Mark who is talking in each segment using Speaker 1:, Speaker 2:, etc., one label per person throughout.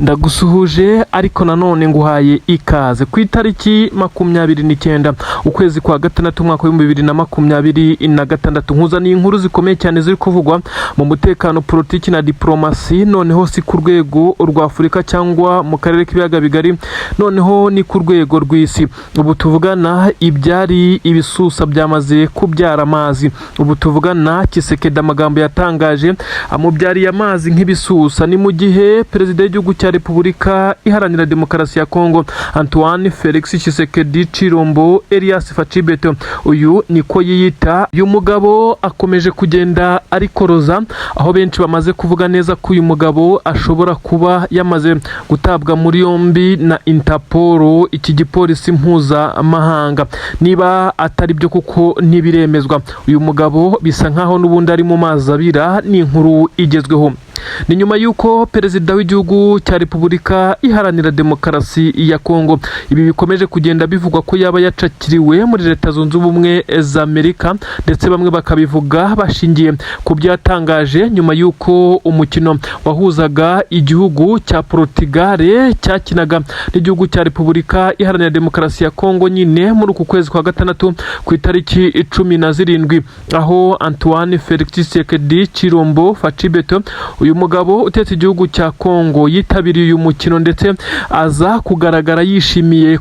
Speaker 1: Ndagusuhuje ariko nanone nguhaye ikaze ku itariki 29 ukwezi kwa gatandatu mwaka wa 2026 nkuzaniye inkuru zikomeye cyane ziri kuvugwa mu mutekano, politiki na diplomasi, noneho si ku rwego rwa Afurika cyangwa mu karere k'ibiyaga bigari, noneho ni ku rwego rw'isi. Ubu tuvugana ibyari ibisusa byamaze kubyara amazi. Ubu tuvugana Tshisekedi amagambo yatangaje amubyariye amazi nk'ibisusa. Ni mu gihe perezida w'igihugu cya Repubulika Iharanira Demokarasi ya Kongo Antoine Felix Tshisekedi Chilombo Elias Fachibeto, uyu niko yiyita, uyu mugabo akomeje kugenda arikoroza, aho benshi bamaze kuvuga neza ko uyu mugabo ashobora kuba yamaze gutabwa muri yombi na Interpol, iki gipolisi mpuzamahanga. Niba atari byo kuko ntibiremezwa, uyu mugabo bisa nkaho n'ubundi ari mu mazi abira. Ni inkuru igezweho. Ni nyuma y'uko perezida w'igihugu cya Repubulika Iharanira Demokarasi ya Kongo ibi bikomeje kugenda bivugwa ko yaba yacakiriwe muri Leta Zunze Ubumwe za Amerika, ndetse bamwe bakabivuga bashingiye ku byatangaje nyuma y'uko umukino wahuzaga igihugu cya Portugal cyakinaga n'igihugu cya Repubulika Iharanira Demokarasi ya Kongo nyine muri uku kwezi kwa gatandatu ku itariki 17, aho Antoine Felix Tshisekedi Chilombo Fachibeto, uyu mugabo utetse igihugu cya Kongo, yitabiriye uyu mukino ndetse aza kugaragara yishimiye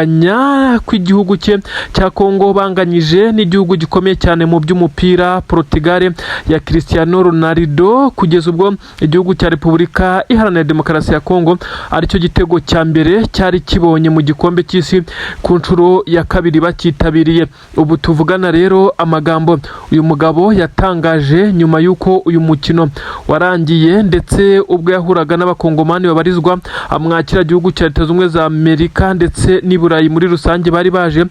Speaker 1: kunganya kw'igihugu cye cya Kongo banganyije n'igihugu gikomeye cyane mu by'umupira Portugal ya Cristiano Ronaldo, kugeza ubwo igihugu cya Repubulika Iharanira Demokarasi ya Kongo aricyo gitego cya mbere cyari kibonye mu gikombe cy'isi ku nshuro ya kabiri bakitabiriye. Ubu tuvugana rero amagambo uyu mugabo yatangaje nyuma y'uko uyu mukino warangiye, ndetse ubwo yahuraga n'abakongomani babarizwa amwakira igihugu cya Leta Zunze Ubumwe za Amerika ndetse n'i Burayi muri rusange bari baje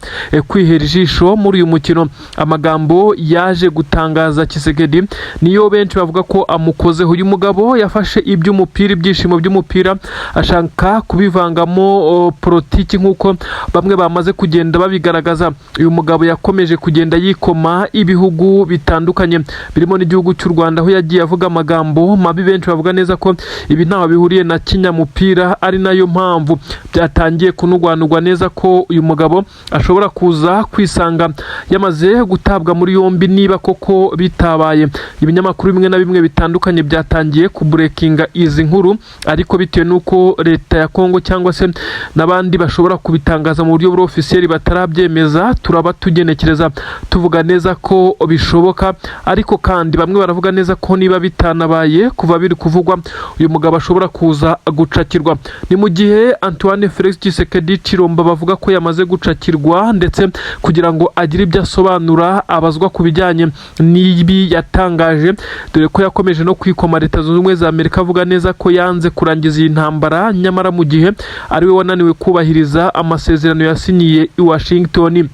Speaker 1: kwihera ijisho muri uyu mukino. Amagambo yaje gutangaza Tshisekedi niyo benshi bavuga ko amukozeho. Uyu mugabo yafashe iby'umupira, ibyishimo by'umupira, ashaka kubivangamo politiki nk'uko bamwe bamaze kugenda babigaragaza. Uyu mugabo yakomeje kugenda yikoma ibihugu bitandukanye birimo n'igihugu cy'u Rwanda, aho yagiye avuga amagambo mabi. Benshi bavuga neza ko ibi ntaho bihuriye na kinyamupira, ari nayo mpamvu byatangiye kunugwanugwa neza ko uyu mugabo ashobora kuza kwisanga yamaze gutabwa muri yombi niba koko bitabaye. Ibinyamakuru bimwe na bimwe bitandukanye byatangiye kuburekinga izi nkuru, ariko bitewe n'uko leta ya Kongo cyangwa se n'abandi bashobora kubitangaza mu buryo buri officiel batarabyemeza, turaba tugenekereza tuvuga neza ko bishoboka. Ariko kandi bamwe baravuga neza ko niba bitanabaye kuva biri kuvugwa uyu mugabo ashobora kuza gucakirwa. Ni mu gihe Antoine Felix Tshisekedi Chilombo bavuga ko yamaze gucakirwa, ndetse kugira ngo agire ibyo asobanura abazwa ku bijyanye n'ibi yatangaje, dore ko yakomeje no kwikoma Leta Zunze Ubumwe za Amerika avuga neza ko yanze kurangiza iyi ntambara, nyamara mu gihe ariwe wananiwe kubahiriza amasezerano yasinyiye i Washington.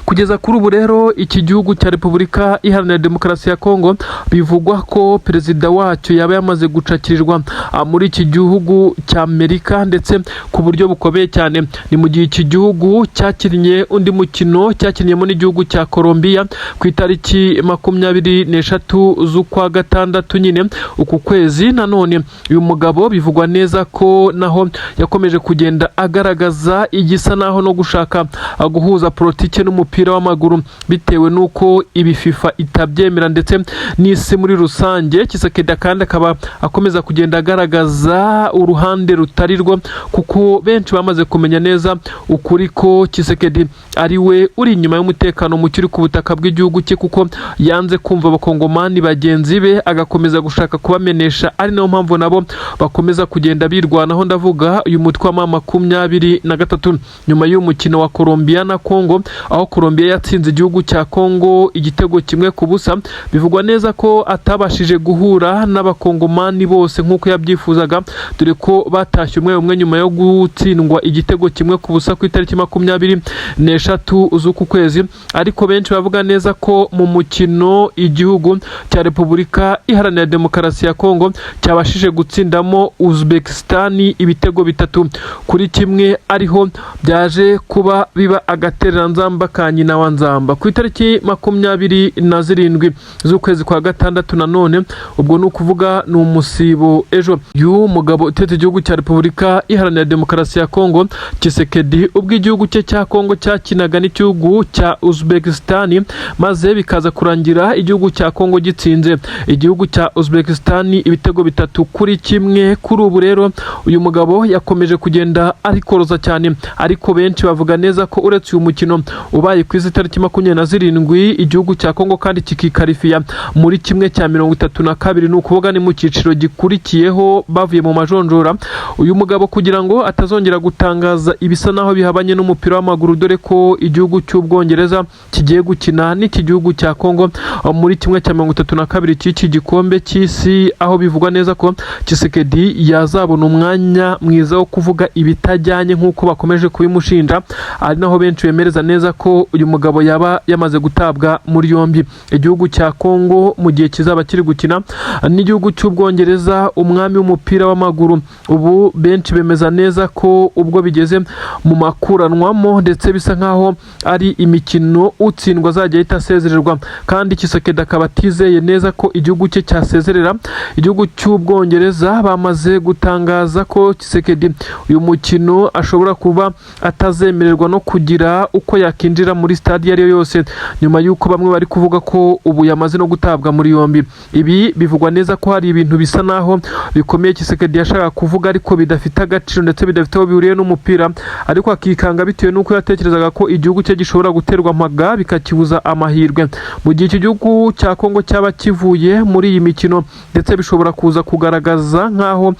Speaker 1: Kugeza kuri ubu rero iki gihugu cya Repubulika Iharanira Demokarasi ya Kongo bivugwa ko perezida wacyo yaba yamaze gucakirirwa muri iki gihugu cya Amerika, ndetse ku buryo bukomeye cyane. Ni mu gihe iki gihugu cyakinnye undi mukino cyakinnyemo n'igihugu cya Colombia ku itariki 23 z'ukwa gatandatu nyine uku kwezi. Nanone uyu mugabo bivugwa neza ko naho yakomeje kugenda agaragaza igisa naho no gushaka guhuza politiki n'umupira w'amaguru, bitewe n'uko ibi FIFA itabyemera ndetse n'isi muri rusange. Tshisekedi kandi akaba akomeza kugenda agaragaza uruhande rutari rwo, kuko benshi bamaze kumenya neza ukuri ko Tshisekedi ari we uri inyuma y'umutekano muke uri ku butaka bw'igihugu cye, kuko yanze kumva abakongomani bagenzi be, agakomeza gushaka kubamenesha. Ari nayo mpamvu nabo bakomeza kugenda birwanaho, ndavuga uyu mutwe wa M23 nyuma y'umukino wa Colombia na Kongo, aho Colombia yatsinze igihugu cya Kongo igitego 1-0. Bivugwa neza ko atabashije guhura n'abakongomani bose nk'uko yabyifuzaga, dore ko batashye umwe nyuma yo gutsindwa igitego 1-0 ku itariki 24 z'uku kwezi. Ariko benshi bavuga neza ko mu mukino igihugu cya Repubulika Iharanira Demokarasi ya Kongo cyabashije gutsindamo Uzbekistan ibitego 3-1, ariho byaje kuba biba agatereranzamba ka nyina wa Nzamba ku itariki 27 z'ukwezi kwa gatandatu. Nanone ubwo ni ukuvuga ni umusibo ejo y'uwo mugabo utetse igihugu cya Repubulika Iharanira Demokarasi ya Kongo Tshisekedi, ubwo igihugu cye cya Kongo cyakinaga n'igihugu cya Uzbekistan maze bikaza kurangira igihugu cya Kongo gitsinze igihugu cya Uzbekistan ibitego 3-1. Kuri ubu rero uyu mugabo yakomeje kugenda arikoroza cyane, ariko benshi bavuga neza ko uretse uyu mukino ubaye ku itariki 27 igihugu cya Kongo kandi kikikarifiya muri kimwe cya 32, ni ukuvuga ni mu cyiciro gikurikiyeho bavuye mu majonjora. Uyu mugabo kugira ngo atazongera gutangaza ibisa naho bihabanye n'umupira w'amaguru, dore ko igihugu cy'Ubwongereza kigiye gukina n'iki gihugu cya Kongo muri kimwe cya 32 cy'iki gikombe cy'isi, aho bivugwa neza ko Tshisekedi yazabona umwanya mwiza wo kuvuga ibitajyanye nk'uko bakomeje kubimushinja, ari naho benshi bemereza neza ko uyu mugabo yaba yamaze gutabwa muri yombi. Igihugu cya Kongo mu gihe kizaba kiri gukina n'igihugu cy'Ubwongereza, umwami w'umupira w'amaguru, ubu benshi bemeza neza ko ubwo bigeze mu makuranwamo ndetse bisa nkaho ari imikino utsindwa azajya ahita asezererwa, kandi Tshisekedi akaba atizeye neza ko igihugu cye cyasezerera igihugu cy'Ubwongereza. Bamaze gutangaza ko Tshisekedi uyu mukino ashobora kuba atazemererwa no kugira uko yakinjira muri stade iyo ari yo yose, nyuma y'uko bamwe bari kuvuga ko ubu yamaze no gutabwa muri yombi. Ibi bivugwa neza ko hari ibintu bisa naho bikomeye Tshisekedi yashaka kuvuga ariko bidafite agaciro ndetse bidafite aho bihuriye n'umupira, ariko akikanga bitewe n'uko yatekerezaga ko igihugu cye gishobora guterwa mpaga bikakibuza amahirwe. Mu gihe iki gihugu cya Kongo cyaba kivuye muri iyi mikino ndetse bishobora kuza kugaragaza nkaho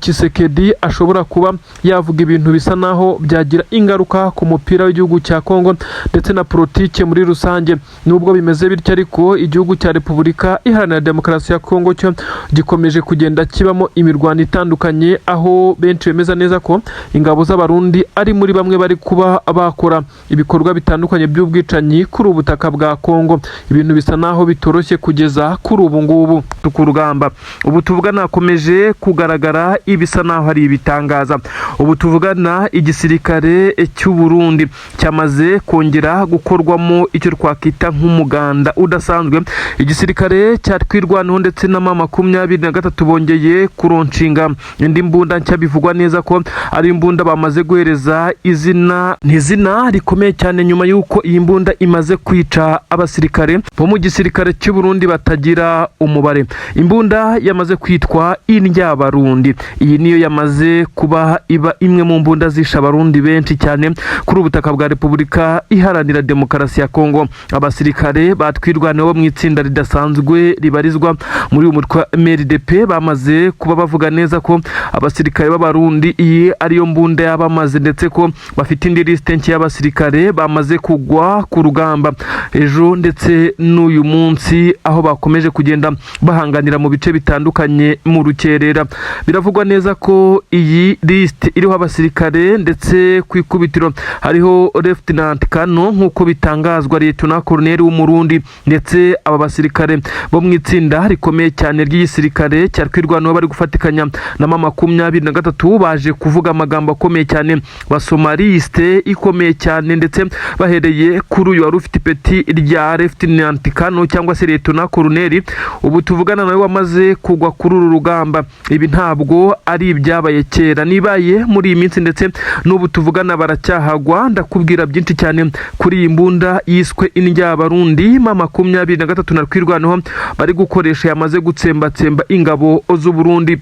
Speaker 1: Tshisekedi ashobora kuba yavuga ibintu bisa naho byagira ingaruka ku mupira w'igihugu cya Kongo ndetse na politike muri rusange. Nubwo bimeze bityo ariko igihugu cya Repubulika Iharanira Demokarasi ya Kongo cyo gikomeje kugenda kibamo imirwano itandukanye, aho benshi bemeza neza ko ingabo z'abarundi ari muri bamwe bari kuba bakora ibikorwa bitandukanye by'ubwicanyi kuri ubutaka bwa Kongo. Ibintu bisa naho bitoroshye kugeza kuri ubu ngubu ku rugamba. Ubu tuvugana hakomeje kugaragara ibisa naho hari ibitangaza. Ubu tuvugana igisirikare cy'u Burundi cyamaze kongera gukorwamo icyo twakita nk'umuganda udasanzwe. Igisirikare cyatwirwanaho ndetse na 23 bongeye kuronshinga indi mbunda nshya, bivugwa neza ko ari imbunda bamaze guhereza izina rikomeye cyane, nyuma y'uko iyi mbunda imaze kwica abasirikare bo mu gisirikare cy'u Burundi batagira umubare. Imbunda yamaze kwitwa Indyabarundi. Iyi niyo yamaze kuba iba imwe mu mbunda zisha abarundi benshi cyane kuri ubutaka bwa Repubulika Iharanira Demokarasi ya Kongo. Abasirikare batwirwanaho mu itsinda ridasanzwe ribarizwa muri uyu mutwe MRDP bamaze kuba bavuga neza ko abasirikare b'abarundi iyi ariyo mbunda yabamaze, ndetse ko bafite indi liste nshya y'abasirikare bamaze kugwa ku rugamba ejo ndetse n'uyu munsi, aho bakomeje kugenda bahanganira mu bice bitandukanye mu rukerera. Biravugwa neza ko iyi liste iriho abasirikare ndetse ku ikubitiro hariho Lieutenant Kano nk'uko bitangazwa Lieutenant Colonel w'umurundi, ndetse aba basirikare bo mu itsinda rikomeye cyane ry'igisirikare cyarwirwanaho bari gufatikanya na 23 baje kuvuga amagambo akomeye cyane, basoma liste ikomeye cyane, ndetse bahereye kuri uyu wari ufite ipeti rya Lieutenant Kano cyangwa se Lieutenant Colonel. Ubu tuvugana nawe wamaze kugwa kuri uru rugamba. Ibi ntabwo ari ibyabaye kera, nibaye muri iyi minsi ndetse n'ubu tuvugana baracyahagwa. Ndakubwira byinshi cyane kuri iyi mbunda yiswe Indyabarundi 23 narwirwanaho bari gukoresha yamaze gutsembatsemba ingabo z'u Burundi.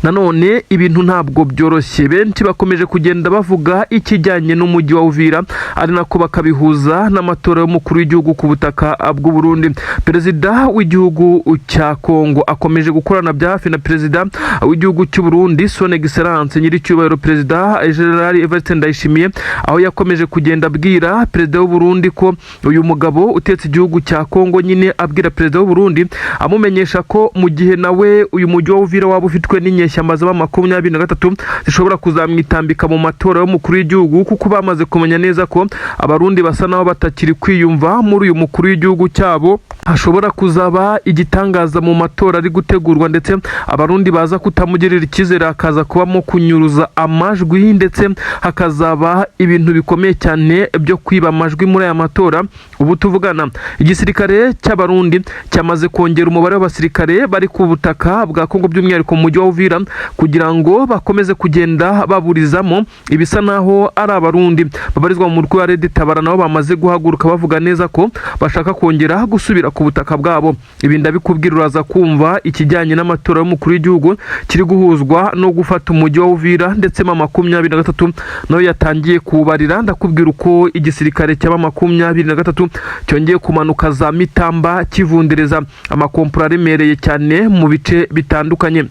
Speaker 1: Nanone ibintu ntabwo byoroshye, benshi bakomeje kugenda bavuga ikijyanye n'umujyi wa Uvira, ari nako bakabihuza n'amatora y'umukuru w'igihugu ku butaka bw'u Burundi. Perezida w'igihugu cya Kongo akomeje gukorana bya hafi na perezida w'igihugu cy'u Burundi Son Excellence nyiricyubahiro Perezida General Evariste Ndayishimiye, aho yakomeje kugenda abwira perezida w'u Burundi ko uyu mugabo utetse igihugu cya Kongo, nyine abwira perezida w'u Burundi amumenyesha ko mu gihe nawe uyu mujyi wa Uvira waba ufitwe n'inyeshyamba za 23 zishobora kuzamwitambika mu matora y'umukuru w'igihugu, kuko bamaze kumenya neza ko abarundi basa naho batakiri kwiyumva muri uyu mukuru w'igihugu cyabo. Hashobora kuzaba igitangaza mu matora ari gutegurwa, ndetse abarundi baza kutamugirira icyizere hakaza kubamo kunyuruza amajwi, ndetse hakazaba ibintu bikomeye cyane byo kwiba amajwi muri aya matora. Ubu tuvugana igisirikare cy'abarundi cyamaze kongera umubare w'abasirikare bari ku butaka bwa Kongo, by'umwihariko mu mujyi wa Uvira, kugira ngo bakomeze kugenda baburizamo ibisa naho ari abarundi babarizwa mu mutwe wa Red Tabara, nabo bamaze guhaguruka bavuga neza ko bashaka kongera gusubira ku butaka bwabo. Ibi ndabikubwira uraza kumva ikijyanye n'amatora y'umukuru w'igihugu kiri guhuzwa no gufata umujyi wa Uvira, ndetse 23 nayo yatangiye kubarira. Ndakubwira uko igisirikare cya 23 cyongeye kumanuka za Mitamba kivundereza amakompura aremereye cyane mu bice bitandukanye.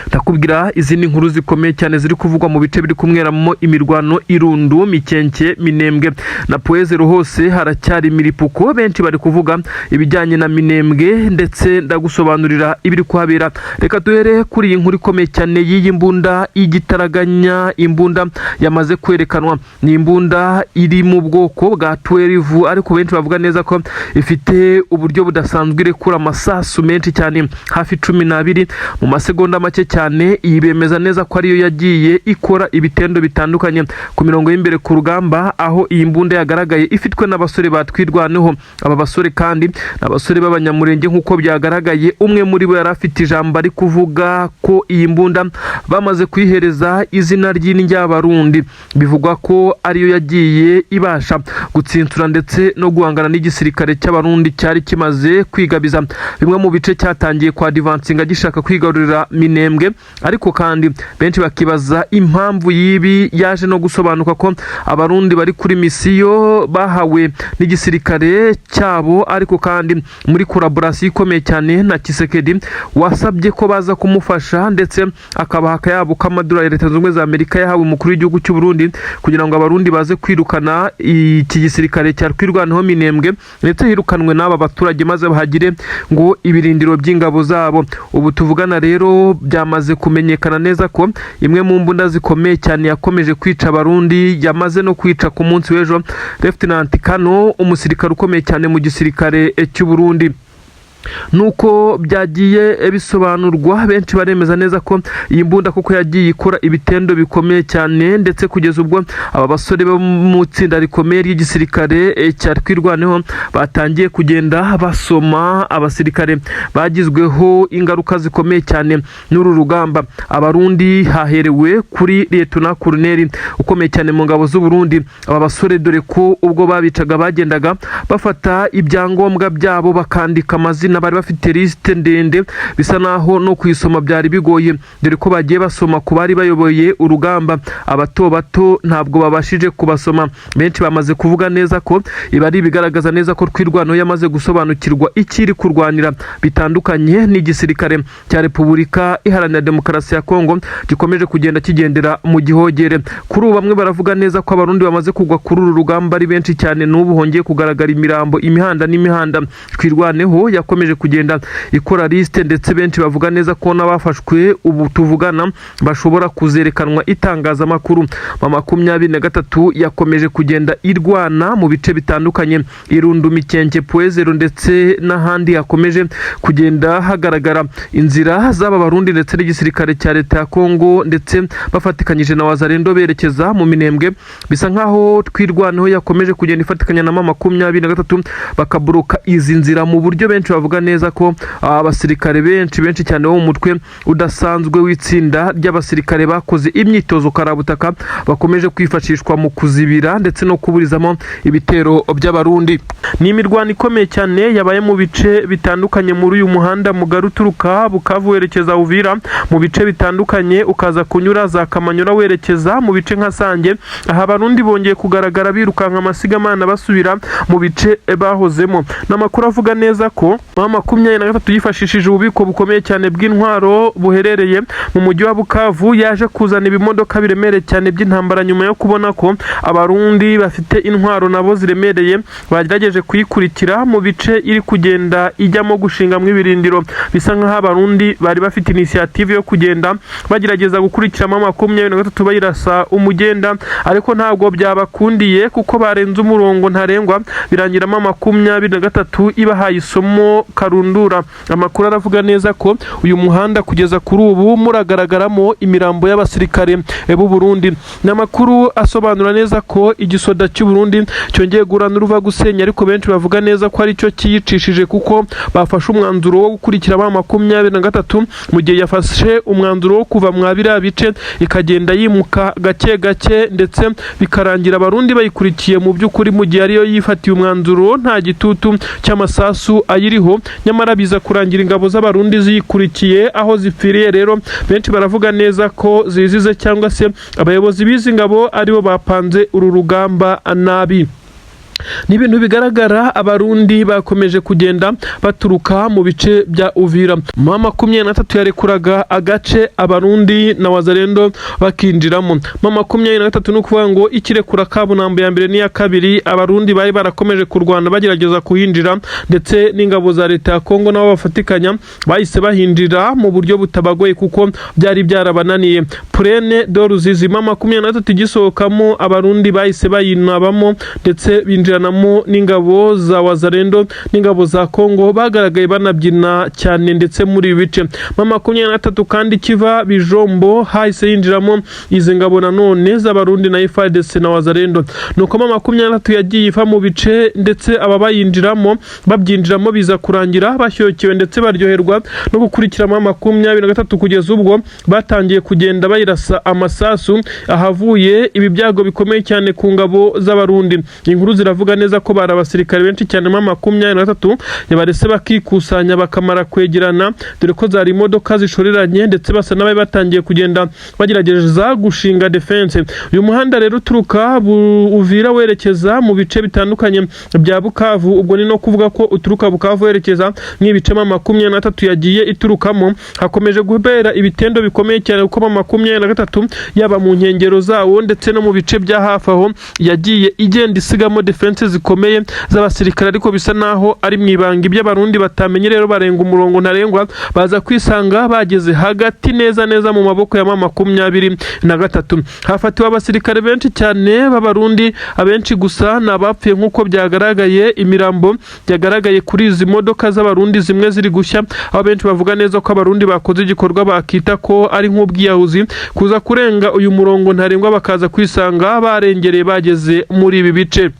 Speaker 1: Ndakubwira izindi nkuru zikomeye cyane ziri kuvugwa mu bice biri kumweramo imirwano Irundu, Mikenke, Minembwe na Poezero. Hose haracyari imiripuko, benshi bari kuvuga ibijyanye na Minembwe, ndetse ndagusobanurira ibiri kuhabera. Reka duhere kuri iyi nkuru ikomeye cyane y'iyi mbunda y'igitaraganya. Imbunda yamaze kwerekanwa, ni imbunda iri mu bwoko bwa 12, ariko benshi bavuga neza ko ifite uburyo budasanzwe irekura amasasu menshi cyane, hafi 12 mu masegonda make cyane. Iyi bemeza neza ko ariyo yagiye ikora ibitendo bitandukanye ku mirongo y'imbere ku rugamba, aho iyi mbunda yagaragaye ifitwe n'abasore batwirwaneho. Aba basore kandi n'abasore b'abanyamurenge nk'uko byagaragaye. Umwe muri bo yari afite ijambo ari kuvuga ko iyi mbunda bamaze kwihereza izina ry'Indyabarundi, bivugwa ko ariyo yagiye ibasha gutsinsura ndetse no guhangana n'igisirikare cy'abarundi cyari kimaze kwigabiza bimwe mu bice cyatangiye kwa advancinga gishaka kwigarurira Minembwe. Ariko kandi benshi bakibaza impamvu yibi yaje no gusobanuka ko abarundi bari kuri misiyo bahawe n'igisirikare cyabo, ariko kandi muri collaboration ikomeye cyane na Tshisekedi wasabye ko baza kumufasha, ndetse akabaha akayabo k'amadolari ya Leta Zunze Ubumwe za Amerika yahawe umukuru w'igihugu cy'u Burundi, kugira ngo abarundi baze kwirukana iki gisirikare cya kwirwanaho Minembwe, ndetse hirukanwe n'aba baturage maze bahagire ngo ibirindiro by'ingabo zabo. Ubu tuvugana rero byamaze kumenyekana neza ko imwe mu mbunda zikomeye cyane yakomeje kwica abarundi yamaze no kwica ku munsi w'ejo Lieutenant Kano, umusirikare ukomeye cyane mu gisirikare cy'u Burundi. Nuko byagiye bisobanurwa, benshi baremeza neza ko iyi mbunda kuko yagiye ikora ibitendo bikomeye cyane, ndetse kugeza ubwo aba basore bo mu tsinda rikomeye ry'igisirikare cya twirwaneho batangiye kugenda basoma abasirikare bagizweho ingaruka zikomeye cyane n'uru rugamba. Abarundi haherewe kuri Lieutenant Colonel ukomeye cyane mu ngabo z'u Burundi. Aba basore dore ko ubwo babicaga bagendaga bafata ibyangombwa byabo bakandika amazina, bari bafite liste ndende bisa naho no kuyisoma byari bigoye, dore ko bagiye basoma ku bari bayoboye urugamba. Abato bato ntabwo babashije kubasoma. Benshi bamaze kuvuga neza ko ibari bigaragaza neza ko twirwano yamaze gusobanukirwa ikiri kurwanira bitandukanye n'igisirikare cya Repubulika Iharanira Demokarasi ya Kongo gikomeje kugenda kigendera mu gihogere. Kuri ubu bamwe baravuga neza ko abarundi bamaze kugwa kuri uru rugamba ari benshi cyane, n'ubu hongeye kugaragara imirambo imihanda n'imihanda. Twirwaneho yakomeje kugenda ikora liste, ndetse benshi bavuga neza ko n'abafashwe ubu tuvugana bashobora kuzerekanwa itangazamakuru. 23 yakomeje kugenda irwana mu bice bitandukanye, Irundu, Mikenke, Poezero, ndetse n'ahandi hakomeje kugenda hagaragara inzira z'aba barundi ndetse n'igisirikare cya Leta ya Kongo, ndetse bafatikanyije na Wazalendo berekeza mu Minembwe. Bisa nkaho twirwaneho yakomeje kugenda ifatikanya na 23 bakaburuka izi nzira, mu buryo benshi bavuga neza ko abasirikare benshi cyane bo mu mutwe udasanzwe w'itsinda ry'abasirikare bakoze imyitozo karabutaka bakomeje kwifashishwa mu kuzibira ndetse no kuburizamo ibitero by'abarundi. Ni imirwano ikomeye cyane yabaye mu bice bitandukanye muri uyu muhanda mugari uturuka Bukavu werekeza Uvira, mu bice bitandukanye ukaza kunyura za Kamanyura werekeza mu bice nka Sange. Aha abarundi bongeye kugaragara birukanka amasigamana basubira mu bice bahozemo. N'amakuru avuga neza ko M23 yifashishije ububiko bukomeye cyane bw'intwaro buherereye mu mujyi wa Bukavu yaje kuzana ibimodoka biremereye cyane by'intambara nyuma yo kubona ko abarundi bafite intwaro nabo ziremereye bagerageje kuyikurikira mu bice iri kugenda ijyamo gushingamwe ibirindiro. Bisa nkaho abarundi bari bafite initiative yo kugenda bagerageza gukurikira M23 bayirasa umugenda, ariko ntabwo byabakundiye kuko barenze umurongo ntarengwa birangira M23 ibahaye isomo karundura. Amakuru aravuga neza ko uyu muhanda kugeza kuri ubu muragaragaramo imirambo y'abasirikare b'u Burundi. N'amakuru asobanura neza ko igisoda cy'u Burundi cyongeye gurana uruva gusenya, ariko benshi bavuga neza ko ari cyo kiyicishije kuko bafashe umwanzuro wo gukurikira M23 mu gihe yafashe umwanzuro wo kuva mwa biriya bice ikagenda yimuka gake gake, ndetse bikarangira abarundi bayikurikiye mu by'ukuri mu gihe ariyo yifatiye umwanzuro nta gitutu cy'amasasu ayiriho, nyamara biza kurangira ingabo z'abarundi ziyikurikiye aho zipfiriye. Rero benshi baravuga neza ko zizize cyangwa se abayobozi b'izi ngabo aribo bapanze uru rugamba nabi. Ni ibintu bigaragara abarundi bakomeje kugenda baturuka mu bice bya Uvira. M23 yarekuraga agace abarundi na wazalendo bakinjiramo. M23 no kuvuga ngo ikirekura kabunambo ya mbere n'iya kabiri abarundi bari barakomeje kurwana bagerageza kuhinjira, ndetse n'ingabo za leta ya Kongo nabo bafatikanya bahise bahinjira mu buryo butabagoye kuko byari byarabananiye. Prene do Ruzizi M23 gisohokamo abarundi bahise bayinabamo, ndetse binjiranamo n'ingabo za wazalendo n'ingabo za Kongo bagaragaye banabyina cyane ndetse muri bice. M23 kandi kiva Bijombo hahise yinjiramo izi ngabo nanone z'abarundi na FARDC na wazalendo. Nuko M23 yagiye iva mu bice, ndetse aba bayinjiramo babyinjiramo biza kurangira bashyokyewe ndetse baryoherwa no gukurikira M23 kugeza ubwo batangiye kugenda bayirasa amasasu ahavuye ibi byago bikomeye cyane ku ngabo z'abarundi. Inkuru ziravuga neza ko bari abasirikare benshi cyane M23 yabarese bakikusanya bakamara kwegerana, dore ko zari imodoka zishoreranye ndetse basa n'abaye batangiye kugenda bagerageza gushinga defense. Uyu muhanda rero uturuka Uvira werekeza mu bice bitandukanye bya Bukavu, ubwo ni no kuvuga ko uturuka Bukavu werekeza nk'ibice M23 yagiye iturukamo. Hakomeje guhera ibitendo bikomeye cyane kuko M23 yaba mu nkengero zawo ndetse no mu bice bya hafi aho yagiye igenda isigamo defense zikomeye z'abasirikare, ariko bisa naho ari mwibanga iby'abarundi batamenye. Rero barenga umurongo ntarengwa baza kwisanga bageze hagati neza mu maboko ya M23. Hafatiwe abasirikare benshi cyane b'abarundi, abenshi gusa nabapfuye nk'uko byagaragaye. Imirambo yagaragaye kuri izi modoka z'abarundi zimwe ziri gushya, aho benshi bavuga neza ko abarundi bakoze igikorwa bakita ko ari nk'ubwiyahuzi kuza kurenga uyu murongo ntarengwa bakaza kwisanga barengereye bageze muri ibi bice.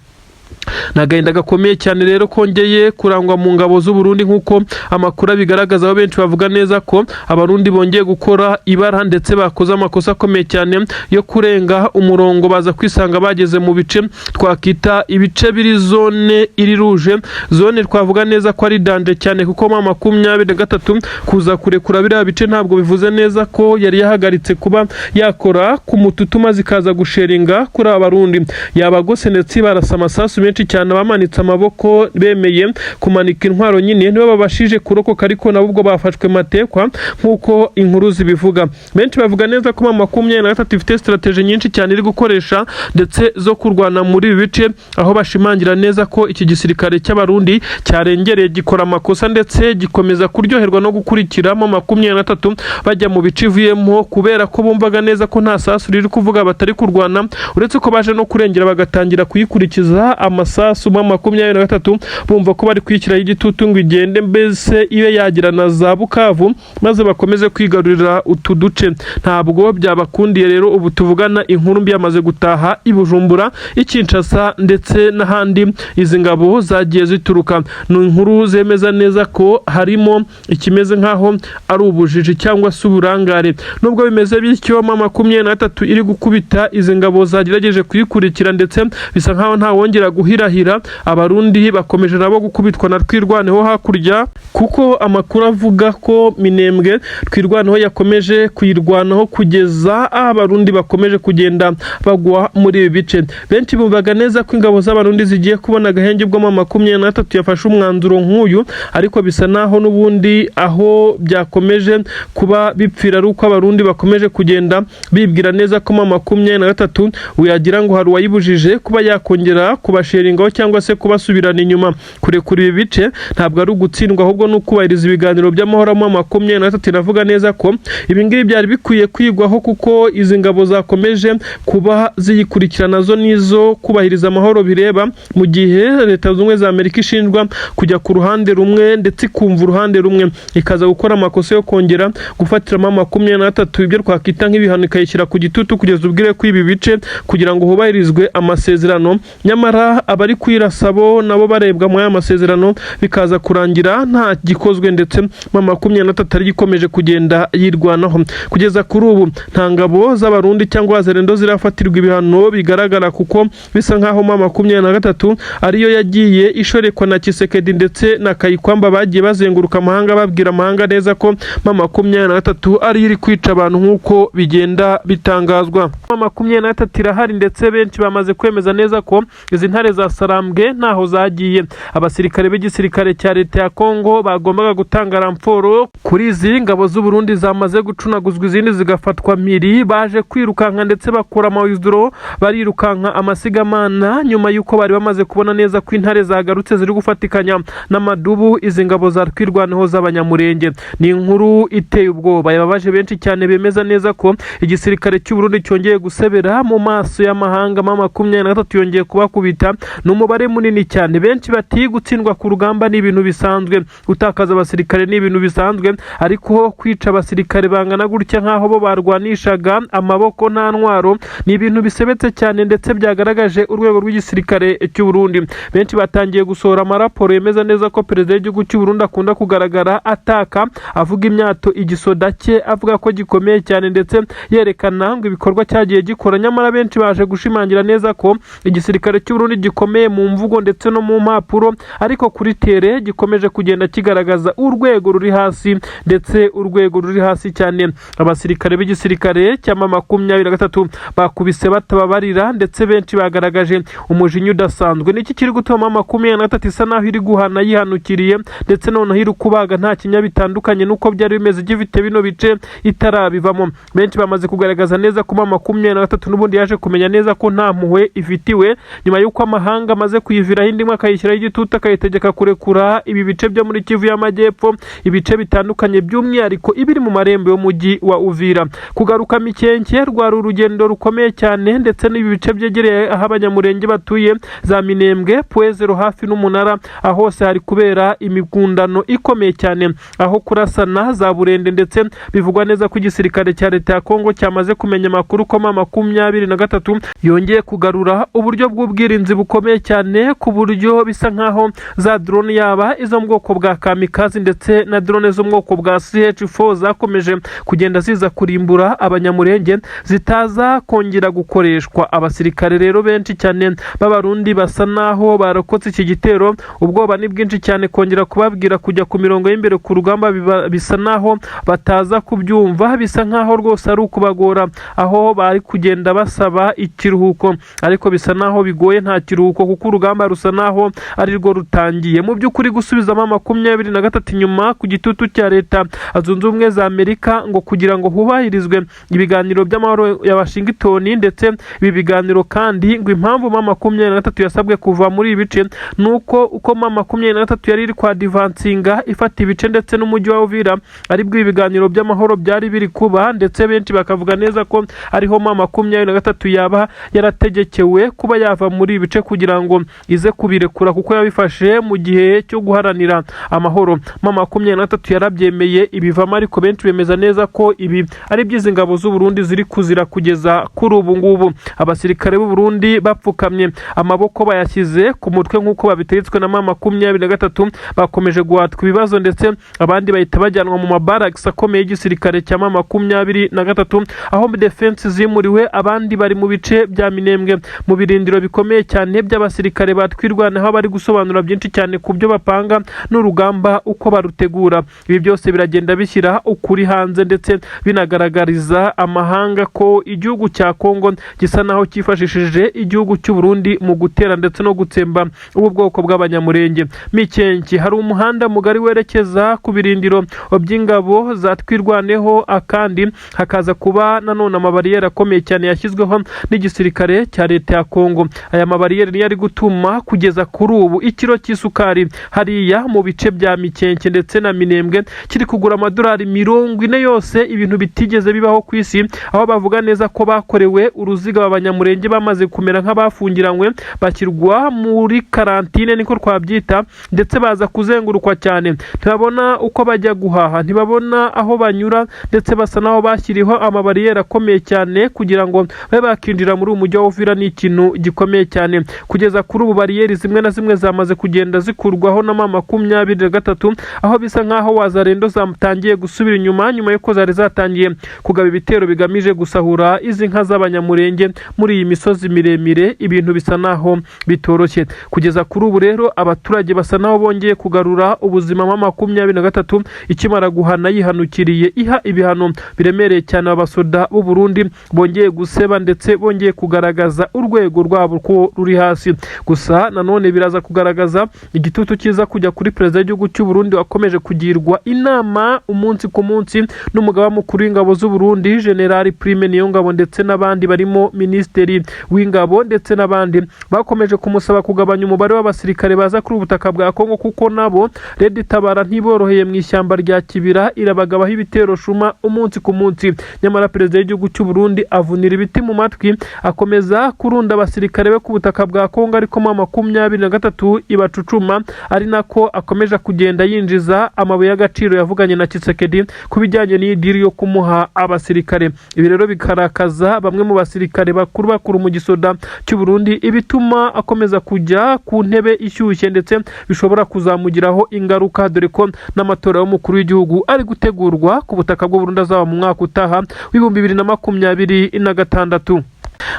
Speaker 1: Nagahinda gakomeye cyane rero kongeye kurangwa mu ngabo z'u Burundi, nk'uko amakuru bigaragaza, aho benshi bavuga neza ko abarundi bongeye gukora ibara ndetse bakoze amakosa akomeye cyane yo kurenga umurongo baza kwisanga bageze mu bice twakita ibice biri zone iri ruje. Zone twavuga neza ko ari danje cyane kuko M23 kuza kurekura biriya bice ntabwo bivuze neza ko yari yahagaritse kuba yakora ku mututuma zikaza gusheringa kuri abarundi. Yabagose ndetse barasa amasasu menshi cyane, bamanitse amaboko bemeye kumanika intwaro nyine nibo babashije kurokoka, ariko nabo ubwo bafashwe matekwa nk'uko inkuru zibivuga. Benshi bavuga neza ko M23 ifite strategie nyinshi cyane iri gukoresha ndetse zo kurwana muri ibi bice, aho bashimangira neza ko iki gisirikare cy'abarundi cyarengereye gikora amakosa ndetse gikomeza kuryoherwa no gukurikiramo M23 bajya mu bice ivuyemo, kubera ko bumvaga neza ko nta sasu riri kuvuga batari kurwana, uretse ko baje no kurengera bagatangira kuyikurikiza amasasu M23 bumva ko bari kwikiraho igitutu ngo igende mbese ibe yagira na za Bukavu maze bakomeze kwigarurira utu duce. Ntabwo byabakundiye rero ubu tuvugana inkuru mbi yamaze gutaha i Bujumbura, i Kinshasa ndetse n'ahandi izi ngabo zagiye zituruka. Ni inkuru zemeza neza ko harimo ikimeze nkaho ari ubujiji cyangwa se uburangare. Nubwo bimeze bityo M23 iri gukubita izi ngabo zagerageje kuyikurikira, ndetse bisa nkaho nta wongera guhirahira. Abarundi bakomeje nabo gukubitwa na twirwaneho hakurya kuko amakuru avuga ko Minembwe twirwanaho yakomeje kuyirwanaho kugeza abarundi bakomeje kugenda bagwa muri ibi bice. Benshi bumvaga neza ko ingabo z'abarundi zigiye kubona agahenge bwo mu 23 yafashe umwanzuro nk'uyu, ariko bisa naho n'ubundi aho byakomeje kuba bipfira ari uko abarundi bakomeje kugenda bibwira neza ko mu 23 uyagira ngo hari wayibujije kuba yakongera kubasheringaho cyangwa se kubasubirana inyuma kurekura ibi bice. Ntabwo ari ugutsindwa ahubwo no kubahiriza ibiganiro by'amahoro mu 23. Iravuga neza ko ibi ngibi byari bikwiye kwigwaho kuko izi ngabo zakomeje kuba ziyikurikirana zo nizo kubahiriza amahoro bireba, mu gihe Leta z'Ubumwe za Amerika ishinjwa kujya ku ruhande rumwe ndetse ikumva uruhande rumwe ikaza gukora amakosa yo kongera gufatira mu 23 ibyo twakwita nk'ibihano ikayishyira ku gitutu kugeza ubwire ko ibi bice kugira ngo hubahirizwe amasezerano. Nyamara abari kwirasabo nabo barebwa mu aya masezerano bikaza kurangira nta gikozwe ndetse mu 23 ari gikomeje kugenda yirwanaho. Kugeza kuri ubu nta ngabo z'abarundi cyangwa zerendo zirafatirwa ibihano bigaragara, kuko bisa nkaho mu 23 ariyo yagiye ishorekwa na Kisekedi ndetse na Kayikwamba bagiye bazenguruka amahanga babwira amahanga neza ko mu 23 ari iri kwica abantu nk'uko bigenda bitangazwa. Mu 23 irahari ndetse benshi bamaze kwemeza neza ko izi ntare za Sarambwe ntaho zagiye. Abasirikare b'igisirikare cya Leta ya Kongo bagombaga gutanga ramforo kuri izi ngabo z'u Burundi zamaze gucunaguzwa izindi zigafatwa miri, baje kwirukanka ndetse bakora amawizuro barirukanka amasigamana nyuma yuko bari bamaze kubona neza ko intare zagarutse ziri gufatikanya n'amadubu izi ngabo za twirwanaho z'abanyamurenge. Ni inkuru iteye ubwoba yababaje benshi cyane bemeza neza ko igisirikare cy'u Burundi cyongeye gusebera mu maso y'amahanga. mu 23 yongeye kubakubita n'umubare munini cyane. Benshi bati gutsindwa ku rugamba ni ibintu bisanzwe, gutakaza abasirikare ni ibintu bisanzwe, ariko kwica abasirikare bangana gutya nkaho bo barwanishaga amaboko nta ntwaro ni ibintu bisebetse cyane ndetse byagaragaje urwego rw'igisirikare cy'u Burundi. Benshi batangiye gusohora amaraporo yemeza neza ko perezida w'igihugu cy'u Burundi akunda kugaragara ataka, avuga imyato igisoda cye, avuga ko gikomeye cyane ndetse yerekana ngo ibikorwa cyagiye gikora. Nyamara benshi baje gushimangira neza ko igisirikare cy'u Burundi gikomeye mu mvugo ndetse no mu mpapuro, ariko kuri tere gikomeje kugenda kigaragaza urwego ruri hasi ndetse urwego ruri hasi cyane. Abasirikare b'igisirikare cya 23 bakubise batababarira ndetse benshi bagaragaje umujinya udasanzwe. Niki kiri gutuma 23 isa naho iri guhana yihanukiriye ndetse noneho iri kubaga nta kinya bitandukanye nuko byari bimeze gifite bino bice itarabivamo. Benshi bamaze kugaragaza neza ko 23 n'ubundi yaje kumenya neza ko nta mpuhwe ifitiwe nyuma yuko amahanga amaze kuyiviraho indimwe akayishyiraho igitutu akayitegeka kurekura ibi bice byo muri Kivu y'Amajyepfo, ibice bitandukanye by'umwihariko ibiri mu marembo y'umujyi wa Uvira. Kugaruka Mikenke rwari urugendo rukomeye cyane ndetse n'ibi bice byegereye aho abanyamurenge batuye za Minembwe Puezero hafi n'umunara, aho hose hari kubera imigundano ikomeye cyane, aho kurasana za Burende ndetse bivugwa neza ko igisirikare cya Leta ya Kongo cyamaze kumenya amakuru ko 23 yongeye kugarura uburyo bw'ubwirinzi bukomeye cyane, ku buryo bisa nkaho za drone yaba izo mu bwoko bwa kamikazi ndetse na drone zo mu bwoko bwa CH4 zakomeje kugenda ziza kurimbura abanyamurenge zitaza kongera gukoreshwa. Abasirikare rero benshi cyane b'abarundi basa naho barokotse iki gitero, ubwoba ni bwinshi cyane kongera kubabwira kujya ku mirongo y'imbere ku rugamba bisa naho bataza kubyumva, bisa nkaho rwose ari ukubagora, aho bari kugenda basaba ikiruhuko ariko bisa naho bigoye nta kiruhuko kuko urugamba rusa naho ari rwo rutangiye. Mu by'ukuri gusubizamo 23 nyuma ku gitutu cya Leta Zunze Ubumwe za Amerika ngo kugira ngo hubahirizwe ibiganiro by'amahoro ya Washington, ndetse ibi biganiro kandi ngo impamvu 23 yasabwe kuva muri ibice nuko uko 23 yari iri kwa advancinga ifata ibice ndetse n'umujyi wa Uvira aribwo ibiganiro by'amahoro byari biri kuba, ndetse benshi bakavuga neza ko ariho 23 yaba yarategekewe kuba yava muri ibice kugira ngo ize kubirekura kuko yabifashe mu gihe cyo guharanira amahoro. 23 yarabyemeye ibivamo, ariko benshi bemeza neza ko ibi ari byiza ingabo z'u Burundi ziri kuzira kugeza kuri ubu ngubu. Abasirikare b'u Burundi bapfukamye amaboko bayashyize ku mutwe nk'uko babitegetswe na 23 bakomeje guhatwa ibibazo ndetse abandi bahita bajyanwa mu mabaraks akomeye y'igisirikare cya 23 aho defense zimuriwe, abandi bari mu bice bya Minembwe mu birindiro bikomeye cyane by'abasirikare batwirwanaho bari gusobanura byinshi cyane ku byo bapanga n'urugamba urugamba uko barutegura. Ibi byose biragenda bishyira ukuri hanze ndetse binagaragariza amahanga ko igihugu cya Kongo gisa naho cyifashishije igihugu cy'u Burundi mu gutera ndetse no gutsemba ubu bwoko bw'abanyamurenge. Mikenke hari umuhanda mugari werekeza ku birindiro by'ingabo za Twirwaneho, akandi hakaza kuba nanone amabariyeri akomeye cyane yashyizweho n'igisirikare cya leta ya Kongo. Aya mabariyeri niyo ari gutuma kugeza kuri ubu ikiro cy'isukari hariya mu bice bya Mikenke ndetse na Minembwe kiri kugura amadolari 40 yose, ibintu bitigeze bibaho ku isi, aho bavuga neza ko bakorewe uruziga abanyamurenge bamaze kumera nk'abafungiranywe bashyirwa muri karantine niko twabyita, ndetse baza kuzengurukwa cyane, ntibabona uko bajya guhaha, ntibabona aho banyura, ndetse basa naho bashyiriho amabariyeri akomeye cyane kugira ngo babe bakinjira muri uyu mujyi wa Uvira. Ni ikintu gikomeye cyane. Kugeza kuri ubu bariyeri zimwe na zimwe zamaze kugenda zikurwaho na M23, aho bisa nkaho wazarendo zatangiye gusubira inyuma nyuma yuko zari zatangiye kugaba ibitero bigamije gusahura izi nka z'abanyamurenge muri iyi misozi miremire. Ibintu bisa naho bitoroshye. Kugeza kuri ubu rero abaturage basa naho bongeye kugarura ubuzima M23 ikimara guhana yihanukiriye iha ibihano biremereye cyane abasoda b'u Burundi bongeye guseba ndetse bongeye kugaragaza urwego rwabo ko ruri hasi. Gusa nanone biraza kugaragaza igitutu kiza kujya kuri perezida w'igihugu cy'u Burundi wakomeje kugirwa inama umunsi ku munsi n'umugaba mukuru w'ingabo z'u Burundi General Prime Niyongabo ndetse n'abandi barimo Minisitiri w'ingabo ndetse n'abandi bakomeje kumusaba kugabanya umubare w'abasirikare baza kuri ubutaka bwa Kongo, kuko nabo Red Tabara ntiboroheye mu ishyamba rya Kibira, irabagabaho ibitero shuma umunsi ku munsi. Nyamara perezida w'igihugu cy'u Burundi avunira ibiti mu matwi, akomeza kurunda abasirikare be ku butaka bwa Kongo, ariko M23 ibacucuma, ari nako akomeje kugenda yinjiza amabuye y'agaciro yavuganye na Tshisekedi ku bijyanye n'idiri yo kumuha abasirikare. Ibi rero bikarakaza bamwe mu basirikare bakuru mu gisoda cy'u Burundi, ibituma akomeza kujya ku ntebe ishyushye ndetse bishobora kuzamugiraho ingaruka, dore ko n'amatora y'umukuru w'igihugu ari gutegurwa ku butaka bw'u Burundi azaba mu mwaka utaha w'2026.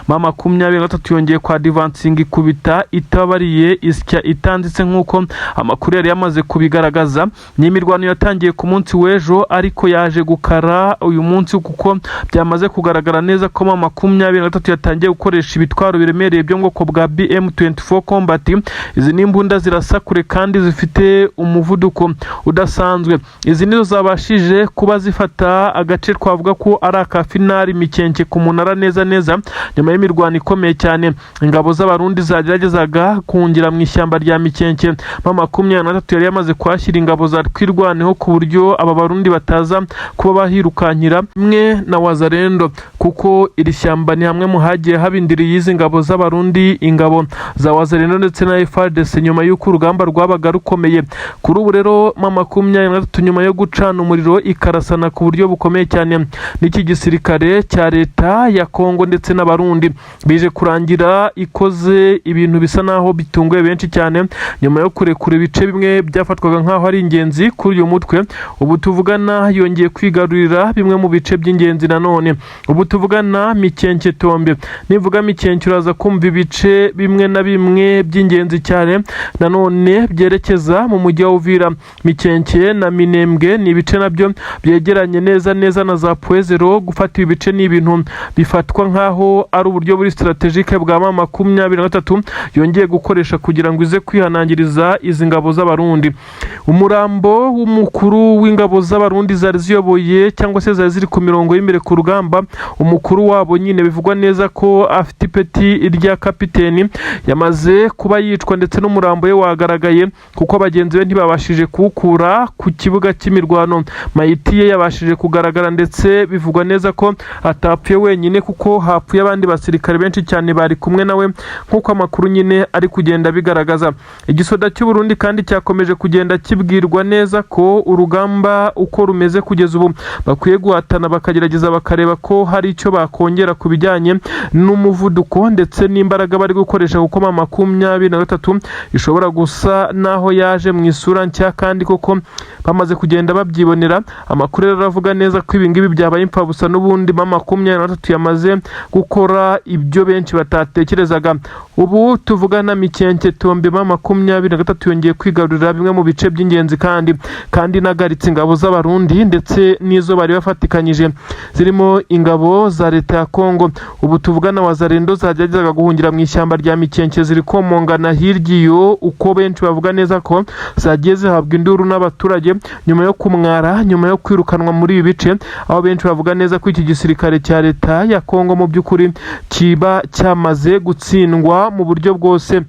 Speaker 1: M23 yongeye kwa advancing kubita itabariye isya itanditse nk'uko amakuru yari yamaze kubigaragaza. Ni imirwano yatangiye ku munsi w'ejo ariko yaje gukara uyu munsi, kuko byamaze kugaragara neza ko M23 yatangiye gukoresha ibitwaro biremereye byo ngoko bwa BM24 Combat. Izi ni imbunda zirasakure kandi zifite umuvuduko udasanzwe. Izi nizo zabashije kuba zifata agace twavuga ko ari aka finali Mikenke ku munara neza nyuma y'imirwano ikomeye cyane. Ingabo z'abarundi zageragezaga kungira mu ishyamba rya Mikenke. M23 yari yamaze kwashyira ingabo za Twirwaneho ku buryo aba barundi bataza kuba bahirukankira mwe na wazarendo, kuko iri shyamba ni hamwe mu hagiye habindiriye izi ngabo z'abarundi, ingabo za wazarendo ndetse na FARDC nyuma y'uko urugamba rwabaga rukomeye. Kuri ubu rero M23 nyuma yo gucana umuriro ikarasana ku buryo bukomeye cyane n'iki gisirikare cya leta ya Kongo ndetse n'abarundi, bije kurangira ikoze ibintu bisa naho bitunguye benshi cyane nyuma yo kurekura ibice bimwe byafatwaga nkaho ari ingenzi kuri uyu mutwe. Ubu tuvugana yongeye kwigarurira bimwe mu bice by'ingenzi nanone. Ubu tuvugana Mikenke Tombe, nivuga Mikenke uraza kumva ibice bimwe na bimwe by'ingenzi cyane nanone byerekeza mu mujyi wa Uvira. Mikenke na Minembwe ni ibice nabyo byegeranye neza na za Puezero. Gufata ibice ni ibintu bifatwa nkaho ari uburyo buri strategique bwa M23 yongeye gukoresha kugira ngo ize kwihanangiriza izi ngabo z'abarundi. Umurambo w'umukuru w'ingabo z'abarundi zari ziyoboye cyangwa se zari ziri ku mirongo y'imbere ku rugamba, umukuru wabo nyine bivugwa neza ko afite ipeti irya kapiteni, yamaze kuba yicwa ndetse n'umurambo we wagaragaye, kuko bagenzi be ntibabashije kuwukura ku kibuga cy'imirwano. Mayiti ye yabashije kugaragara ndetse bivugwa neza ko atapfuye wenyine, kuko hapfuye abandi basirikare benshi cyane bari kumwe nawe, nk'uko amakuru nyine ari kugenda bigaragaza. Igisoda cy'u Burundi kandi cyakomeje kugenda kibwirwa neza ko urugamba uko rumeze kugeza ubu bakwiye guhatana bakagerageza bakareba ko hari icyo bakongera ku bijyanye n'umuvuduko ndetse n'imbaraga bari gukoresha, kuko M23 ishobora gusa naho yaje mu isura nshya, kandi koko bamaze kugenda babyibonera. Amakuru rero aravuga neza ko ibingibi byabaye impfabusa n'ubundi M23 yamaze gukora ibyo benshi batatekerezaga. ubu tuvugana Mikenke Tombe ma 23 yongeye kwigarurira bimwe mu bice by'ingenzi kandi nagaritse ingabo z'abarundi ndetse n'izo bari bafatikanyije zirimo ingabo za leta ya Kongo. Ubu tuvugana Wazalendo zajyaga guhungira mu ishyamba rya Mikenke ziri komongana hirya uko benshi bavuga neza ko zagiye zihabwa induru n'abaturage nyuma yo kumwara, nyuma yo kwirukanwa muri ibi bice, aho benshi bavuga neza ko iki gisirikare cya leta ya Kongo mu by'ukuri kiba cyamaze gutsindwa mu buryo bwose.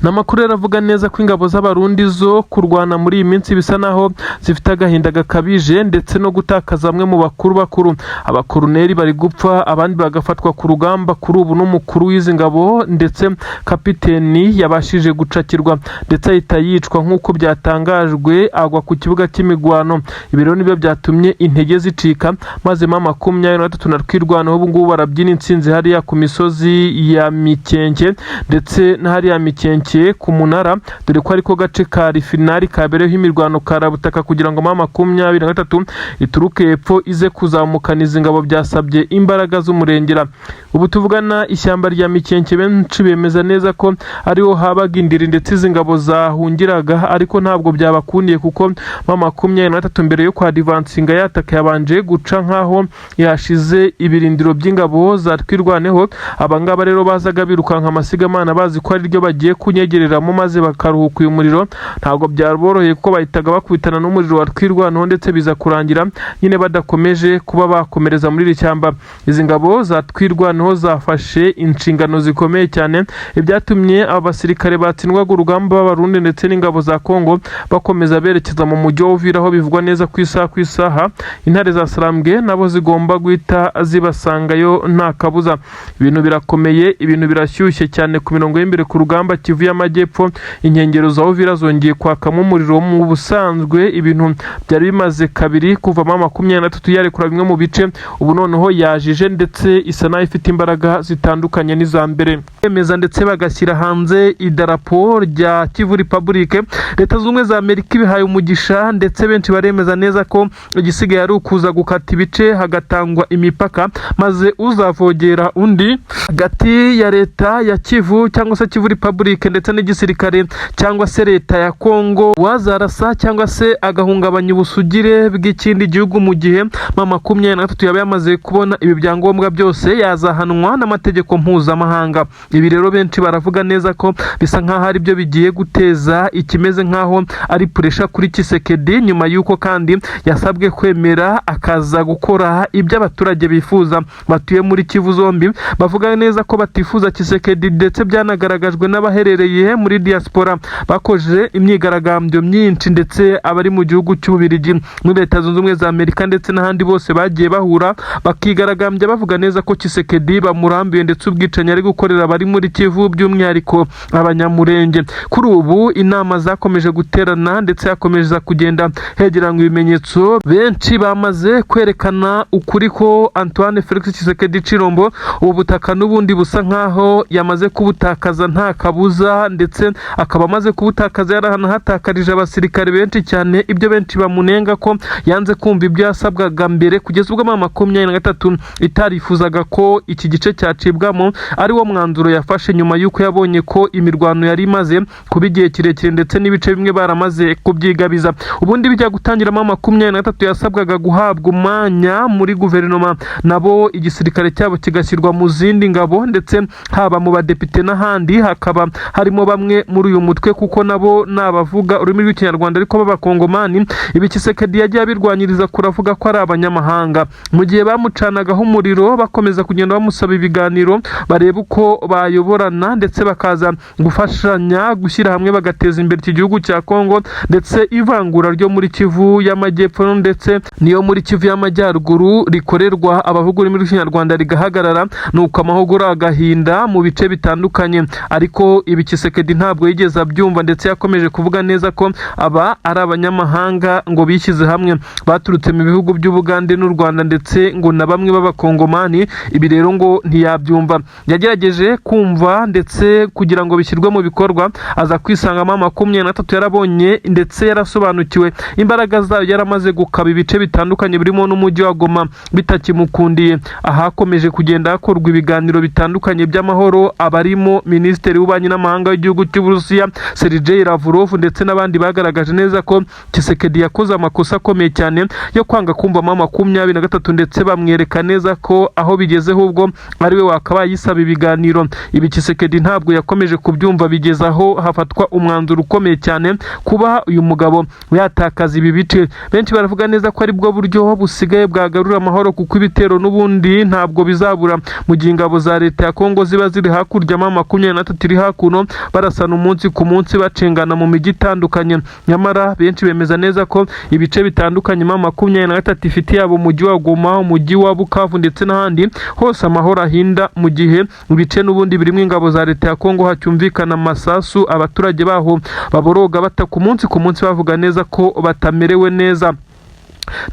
Speaker 1: Namakuru yaravuga neza ko ingabo z'abarundi zo kurwana muri iyi minsi bisa naho zifite agahinda gakabije ndetse no gutakaza bamwe mu bakuru. Abakoloneli bari gupfa, abandi bagafatwa ku rugamba kuri ubu n'umukuru w'izi ngabo ndetse kapiteni yabashije gucakirwa ndetse ahita yicwa nk'uko byatangajwe, agwa ku kibuga cy'imigwano. Ibi rero nibyo byatumye intege zicika maze ma 23 na twirwanaho ubu ngubu barabyina intsinzi hariya ku misozi ya Mikenke ndetse na hariya Mikenke ku munara, dore ko ariko gace ka finali kabereho imirwano karabutaka kugira ngo ma 23 ituruke epfo ize kuzamukana izi ngabo byasabye imbaraga z'umurengera. Ubu tuvugana ishyamba rya Mikenke benshi bemeza neza ko ariho habaga indiri ndetse izi ngabo zahungiraga, ariko ntabwo byabakundiye kuko ma 23 mbere yo kwa advancinga yataka yabanje guca nkaho yashize ibirindiro by'ingabo za twirwaneho. Abangaba rero bazaga birukanka amasigamana bazi ko ari ryo bagiye kunyegereramo maze bakaruhuka uyu muriro. Ntabwo byaraboroheye kuko bahitaga bakubitana n'umuriro wa twirwanaho ndetse biza kurangira nyine badakomeje kuba bakomereza muri iri shyamba. Izi ngabo za twirwanaho zafashe inshingano zikomeye cyane, ibyatumye abasirikare batsindwaga urugamba b'abarundi ndetse n'ingabo za Kongo bakomeza berekeza mu mujyi wa Uvira, aho bivugwa neza ku isaha intare za Sarambwe nabo zigomba guhita zibasangayo nta kabuza. Ibintu birakomeye, ibintu birashyushye cyane ku mirongo y'imbere ku rugamba Kivu y'Amajyepfo. Inkengero za Uvira zongeye kwakamo umuriro mu busanzwe, ibintu byari bimaze kabiri kuva ma 23 yarekura bimwe mu bice, ubu noneho yajije ndetse isa nayo ifite imbaraga zitandukanye n'iza mbere. Bemeza ndetse bagashyira hanze idarapo rya Kivu Republic. Leta z'Ubumwe za Amerika ibihaye umugisha ndetse benshi baremeza neza ko igisigaye ari ukuza gukata ibice hagatangwa imipaka, maze uzavogera undi hagati ya leta ya Kivu cyangwa se Kivu Republic ndetse n'igisirikare cyangwa se leta ya Kongo wazarasa cyangwa se agahungabanya ubusugire bw'ikindi gihugu mu gihe ma 23 yaba yamaze kubona ibi byangombwa byose yazahanwa n'amategeko mpuzamahanga. Ibi rero benshi baravuga neza ko bisa nkaho ari byo bigiye guteza ikimeze nkaho ari pressure kuri Tshisekedi, nyuma yuko kandi yasabwe kwemera akaza gukora ibyo abaturage bifuza batuye muri Kivu zombi. Bavuga neza ko batifuza Tshisekedi ndetse byanagaragajwe n'abaherereye muri diaspora bakoje imyigaragambyo myinshi ndetse abari mu gihugu cy'Ububirigi, muri Leta Zunze Ubumwe za Amerika ndetse n'ahandi bose bagiye bahura bakigaragambya bavuga neza ko Tshisekedi bamurambiye ndetse ubwicanyi ari gukorera bari muri Kivu by'umwihariko abanyamurenge. Kuri ubu inama zakomeje guterana ndetse yakomeza kugenda hegeranywa ibimenyetso. Benshi bamaze kwerekana ukuri ko Antoine Felix Tshisekedi Chilombo ubu butaka n'ubundi busa nkaho yamaze kubutakaza nta kabuza, ndetse akaba amaze kubutakaza yarahatakarije abasirikare benshi cyane. Ibyo benshi bamunenga ko yanze kumva ibyo yasabwaga mbere, kugeza ubwo ma 23 itarifuzaga ko iki gice cyacibwamo, ari wo mwanzuro yafashe nyuma yuko yabonye ko imirwano yari imaze kuba igihe kirekire ndetse n'ibice bimwe baramaze kubyigabiza. Ubundi bijya gutangira ma 23 yasabwaga guhabwa umwanya muri guverinoma, nabo igisirikare cyabo kigashyirwa mu zindi ngabo ndetse haba mu badepite n'ahandi hakaba harimo bamwe muri uyu mutwe kuko nabo nabavuga ururimi rw'ikinyarwanda ariko b'abakongomani. Ibi Tshisekedi yagiye abirwanyiriza kuravuga ko ari abanyamahanga, mu gihe bamucanagaho umuriro bakomeza kugenda bamusaba ibiganiro bareba uko bayoborana ndetse bakaza gufashanya gushyira hamwe bagateza imbere iki gihugu cya Kongo, ndetse ivangura ryo muri Kivu y'Amajyepfo ndetse niyo muri Kivu y'Amajyaruguru rikorerwa abavuga ururimi rw'ikinyarwanda rigahagarara, nuko amahugura agahinda mu bice bitandukanye. Ariko ibi Tshisekedi ntabwo yigeze abyumva ndetse yakomeje kuvuga neza ko aba ari abanyamahanga ngo bishyize hamwe baturutse mu bihugu by'Ubugande n'u Rwanda ndetse ngo na bamwe b'abakongomani. Ibi rero ngo ntiyabyumva, yagerageje kumva ndetse kugira ngo bishyirwe mu bikorwa aza kwisanga mama 23 yarabonye ndetse yarasobanukiwe imbaraga zayo, yaramaze gukaba ibice bitandukanye birimo n'umujyi wa Goma bitakimukundiye. Ahakomeje kugenda hakorwa ibiganiro bitandukanye by'amahoro, abarimo Minisitiri w'Ububanyi n'Amahanga w'igihugu cy'Uburusiya Sergei Lavrov ndetse n'abandi bagaragaje neza ko Tshisekedi yakoze amakosa akomeye cyane yo kwanga kumva mama 23 ndetse bamwereka neza ko aho bigezeho ubwo ari we wakabaye yisaba ibiganiro. Ibi Tshisekedi ntabwo yakomeje kubyumva, bigezaho hafatwa umwanzuro ukomeye cyane kuba uyu mugabo yatakaza ibi bice. Benshi baravuga neza ko ari bwo buryo busigaye bwagarura amahoro, kuko ibitero n'ubundi ntabwo bizabura mu gihe ingabo za leta ya Kongo ziba ziri hakurya, mama 23 iri hakuno, barasana umunsi ku munsi bacengana mu mijyi itandukanye. Nyamara benshi bemeza neza ko ibice bitandukanye mama 23 ifite yabo umujyi wa Goma, umujyi wa Bukavu ndetse n'ahandi hose amahoro ahinda, mu gihe ibice n'ubundi birimo ingabo za leta ya Kongo hacyumvikana amasasu, abaturage baho baboroga bata ku munsi bavuga neza ko batamerewe neza.